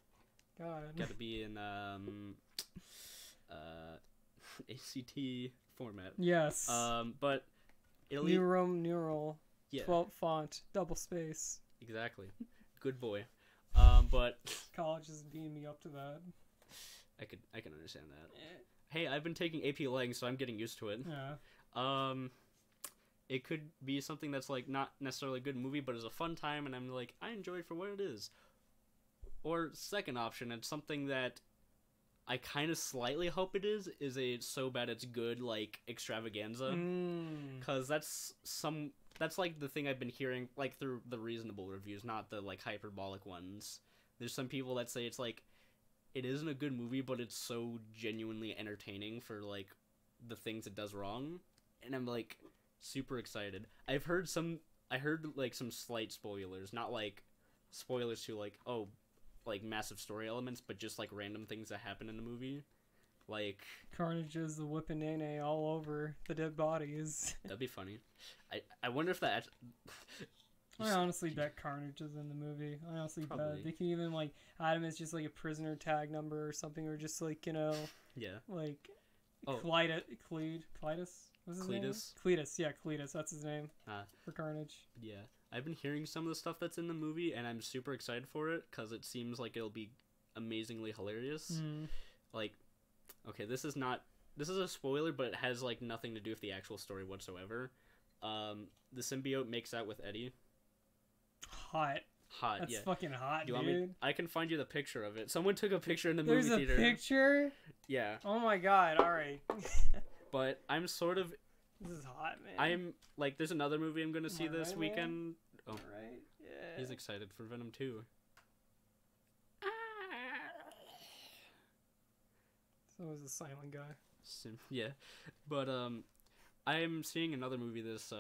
God. Gotta be in ACT format. Yes. But it'll New Rome numeral. Yeah. 12 font. Double space. Exactly. Good boy. But college is beating me up to that. I can understand that. Hey, I've been taking AP Lang, so I'm getting used to it. Yeah. It could be something that's, like, not necessarily a good movie, but is a fun time, and I'm like, I enjoy it for what it is. Or second option, it's something that I kind of slightly hope it is a so bad it's good, like, extravaganza. Because that's like the thing I've been hearing, like, through the reasonable reviews, not the, like, hyperbolic ones. There's some people that say it's like, it isn't a good movie, but it's so genuinely entertaining for, like, the things it does wrong. And I'm, like, super excited. I heard like some slight spoilers, not like spoilers to like, oh, like massive story elements, but just like random things that happen in the movie. Like Carnage is the whipping nene all over the dead bodies. That'd be funny. I wonder if that I honestly bet Carnage is in the movie. I honestly bet they can even like Adam is just like a prisoner tag number or something, or just like, you know, like Cletus. What's his name? Cletus, yeah, Cletus. That's his name for Carnage. Yeah, I've been hearing some of the stuff that's in the movie, and I'm super excited for it because it seems like it'll be amazingly hilarious. Like, okay, this is a spoiler, but it has like nothing to do with the actual story whatsoever. The symbiote makes out with Eddie. Hot. That's fucking hot, dude. I can find you the picture of it. Someone took a picture in the movie theater. There's a picture? Yeah. Oh my god, alright. But I'm sort of... This is hot, man. I'm, like, there's another movie I'm going to see this weekend. Man? Oh. Alright, yeah. He's excited for Venom 2. So is the silent guy. Yeah. But, I'm seeing another movie this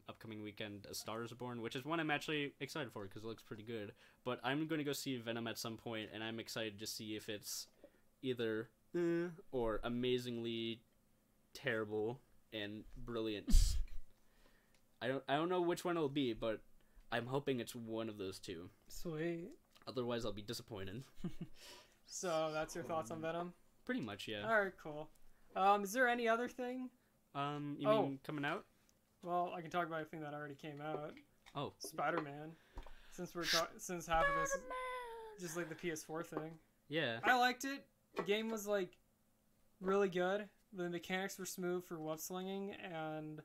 upcoming weekend, A Star is Born, which is one I'm actually excited for because it looks pretty good. But I'm going to go see Venom at some point, and I'm excited to see if it's either or amazingly terrible and brilliant. I don't know which one it'll be, but I'm hoping it's one of those two. Sweet. Otherwise, I'll be disappointed. So that's your thoughts on Venom? Pretty much, yeah. All right, cool. Is there any other thing? You mean coming out? Well, I can talk about a thing that already came out. Oh, Spider-Man. Since half of this is just like the PS4 thing. Yeah. I liked it. The game was like really good. The mechanics were smooth for web slinging, and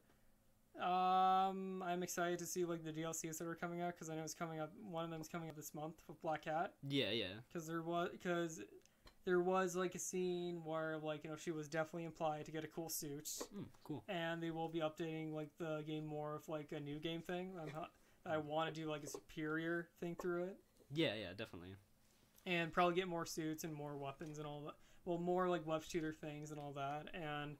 I'm excited to see like the DLCs that are coming out because I know it's coming up. One of them's coming up this month with Black Cat. Yeah. Because there was like a scene where like, you know, she was definitely implied to get a cool suit. Cool. And they will be updating like the game more of like a new game thing. I want to do like a superior thing through it. Yeah, definitely. And probably get more suits and more weapons and all that. Well, more like web shooter things and all that. And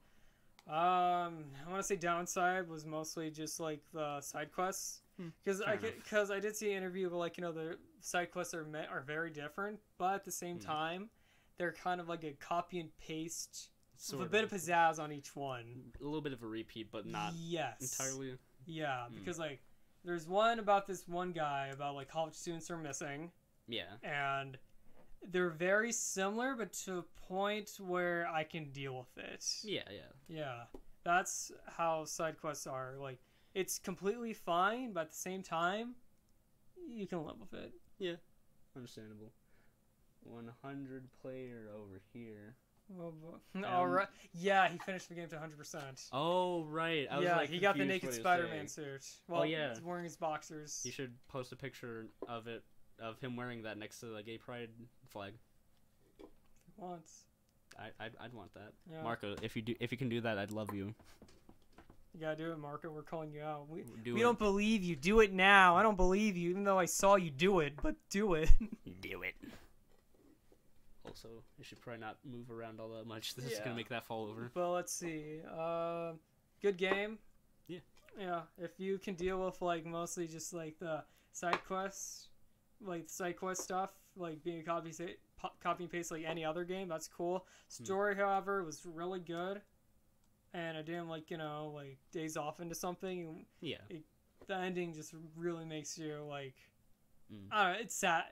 I want to say downside was mostly just like the side quests. Because I did see an interview of like, you know, the side quests are very different, but at the same time, they're kind of like a copy and paste with a bit of pizzazz on each one. A little bit of a repeat, but not entirely. Yeah, because like there's one about this one guy about like college students are missing. Yeah. And they're very similar, but to a point where I can deal with it. Yeah. That's how side quests are. Like, it's completely fine, but at the same time, you can live with it. Yeah, understandable. 100 player over here. All right. Yeah, he finished the game to 100%. Oh, right. I was like, he got the naked Spider-Man suit. Well, he's wearing his boxers. You should post a picture of it, of him wearing that next to the gay pride flag. If he wants. I'd want that. Yeah. Marco, if you can do that, I'd love you. You gotta do it, Marco. We're calling you out. We don't believe you. Do it now. I don't believe you, even though I saw you do it. But do it. Do it. Also, I should probably not move around all that much. This is gonna make that fall over. Well, let's see. Good game. Yeah. Yeah. If you can deal with like mostly just like the side quests, like side quest stuff, like being a copy and paste like any other game, that's cool. Story, however, was really good. And I didn't like days off into something. Yeah. The ending just really makes you like. I don't know. It's sad.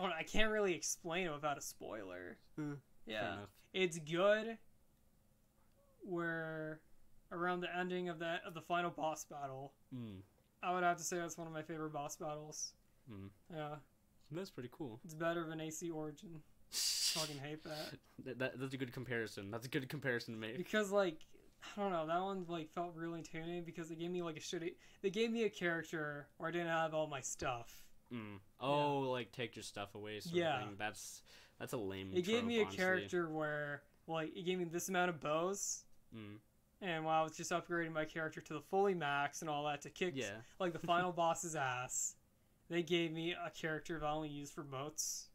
I can't really explain it without a spoiler. Yeah. It's good. Where around the ending of the final boss battle, I would have to say that's one of my favorite boss battles. Yeah. That's pretty cool. It's better than AC Origin. Fucking hate that. That's a good comparison. That's a good comparison to make. Because like I don't know, that one like felt really intimidating because they gave me like they gave me a character where I didn't have all my stuff. Oh, like take your stuff away sort of thing. That's a lame trope, gave me a honestly. character where like it gave me this amount of bows. And while I was just upgrading my character to the fully max and all that to kick like the final boss's ass, they gave me a character that I only used for boats.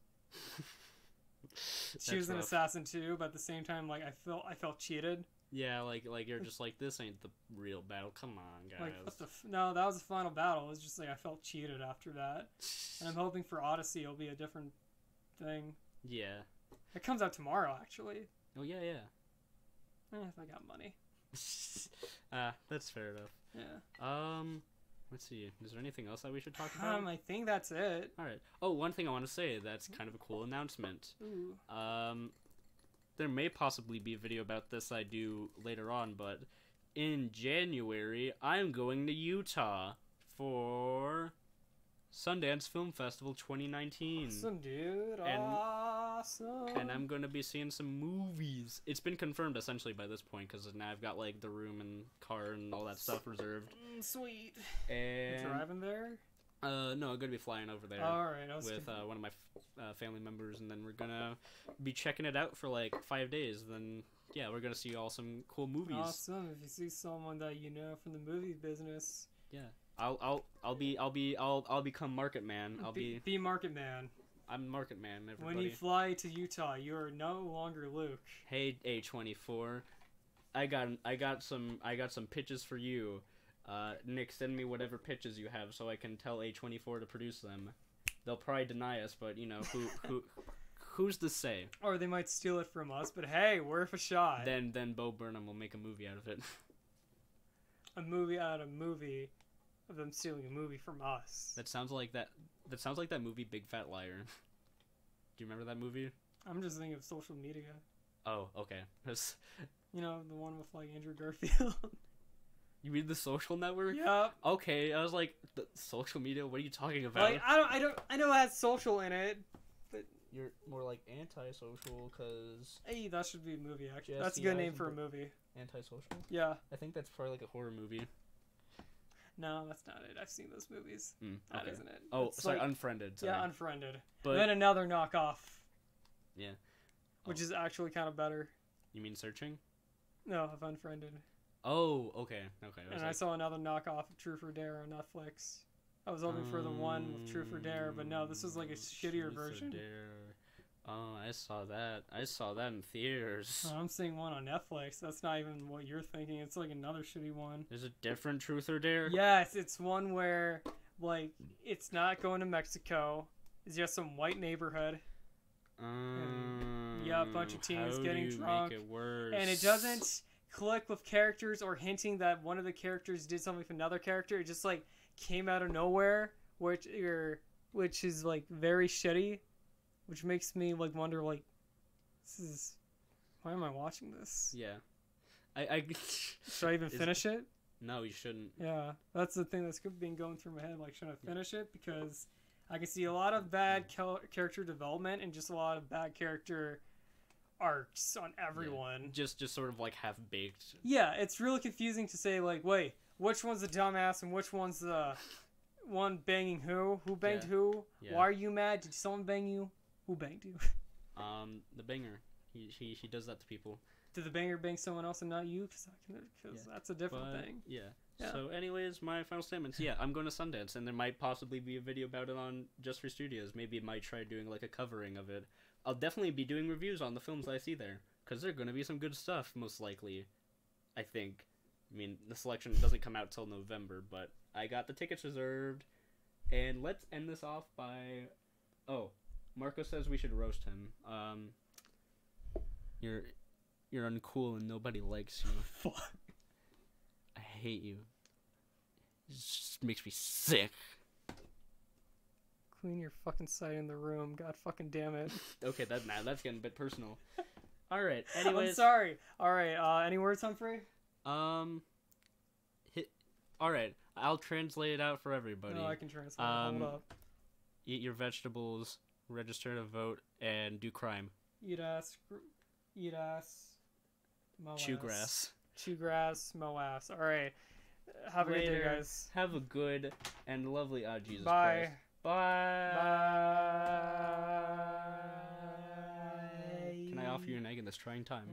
She was an assassin too, but at the same time, like I felt cheated. Yeah, like you're just like, this ain't the real battle. Come on, guys. Like what the no, that was the final battle. It was just like I felt cheated after that, and I'm hoping for Odyssey it'll be a different thing. Yeah. It comes out tomorrow, actually. Oh yeah. If I got money. That's fair enough. Yeah. Let's see. Is there anything else that we should talk about? I think that's it. All right. Oh, one thing I want to say that's kind of a cool announcement. Ooh. There may possibly be a video about this I do later on, but in January, I'm going to Utah for Sundance Film Festival 2019. Awesome, dude. Awesome. And I'm going to be seeing some movies. It's been confirmed essentially by this point because now I've got like the room and car and all that stuff reserved. Sweet. And you're driving there? No, I'm going to be flying over there. All right. With one of my family members, and then we're going to be checking it out for like 5 days. Then yeah, we're going to see all some cool movies. Awesome. If you see someone that you know from the movie business. Yeah. I'll become Market Man. Be Market Man. I'm Market Man, everybody. When you fly to Utah, you're no longer Luke. Hey, A24, I got some pitches for you. Nick, send me whatever pitches you have so I can tell A24 to produce them. They'll probably deny us, but you know who's to say? Or they might steal it from us. But hey, worth a shot. Then Bo Burnham will make a movie out of it. A movie out of a movie. Of them stealing a movie from us. That sounds like that movie Big Fat Liar. Do you remember that movie? I'm just thinking of Social Media. Oh, okay. You know, the one with like Andrew Garfield. You mean The Social Network? Yep. Okay, I was like, the Social Media? What are you talking about? Like, I know it has social in it, but you're more like antisocial, cause hey, that should be a movie actually. That's a good name for a movie. Antisocial? Yeah. I think that's probably like a horror movie. No, that's not it. I've seen those movies. That isn't it. Oh, it's sorry, Unfriended. Sorry. Yeah, Unfriended. But and then another knockoff. Yeah. Which is actually kind of better. You mean Searching? No, of Unfriended. Oh, okay. And I saw another knockoff of Truth or Dare on Netflix. I was hoping for the one with Truth or Dare, but no, this is like a shittier version. Oh, I saw that in theaters. Oh, I'm seeing one on Netflix. That's not even what you're thinking. It's like another shitty one. There's a different Truth or Dare? Yes, it's one where, like, it's not going to Mexico. It's just some white neighborhood. Yeah, a bunch of teens getting drunk. Make it worse? And it doesn't click with characters or hinting that one of the characters did something with another character. It just, like, came out of nowhere, which is, like, very shitty. Which makes me like wonder, like, why am I watching this? Yeah, should I even finish it? No, you shouldn't. Yeah, that's the thing that's been going through my head. Like, should I finish it? Because I can see a lot of bad character development and just a lot of bad character arcs on everyone. Yeah. Just sort of like half baked. Yeah, it's really confusing to say like, wait, which one's the dumbass and which one's the one banging who? Who banged who? Yeah. Why are you mad? Did someone bang you? Who banged you? The banger. He does that to people. Did the banger bang someone else and not you? Because that's a different thing. Yeah. So anyways, my final statements. Yeah, I'm going to Sundance, and there might possibly be a video about it on Just for Studios. Maybe I might try doing like a covering of it. I'll definitely be doing reviews on the films I see there, because there's going to be some good stuff, most likely. I think. I mean, the selection doesn't come out till November, but I got the tickets reserved. And let's end this off by... Oh, Marco says we should roast him. You're uncool and nobody likes you. Fuck. I hate you. It just makes me sick. Clean your fucking sight in the room. God fucking damn it. Okay, that's getting a bit personal. All right. Anyways, I'm sorry. All right. Any words, Humphrey? All right. I'll translate it out for everybody. No, I can translate. Hold up. Eat your vegetables, register to vote, and do crime. Eat ass. Mow Chew ass. grass. Chew grass. Mow ass. All right. Have a good day, guys. Have a good and lovely. Jesus Bye. Christ. Bye. Bye. Can I offer you an egg in this trying time?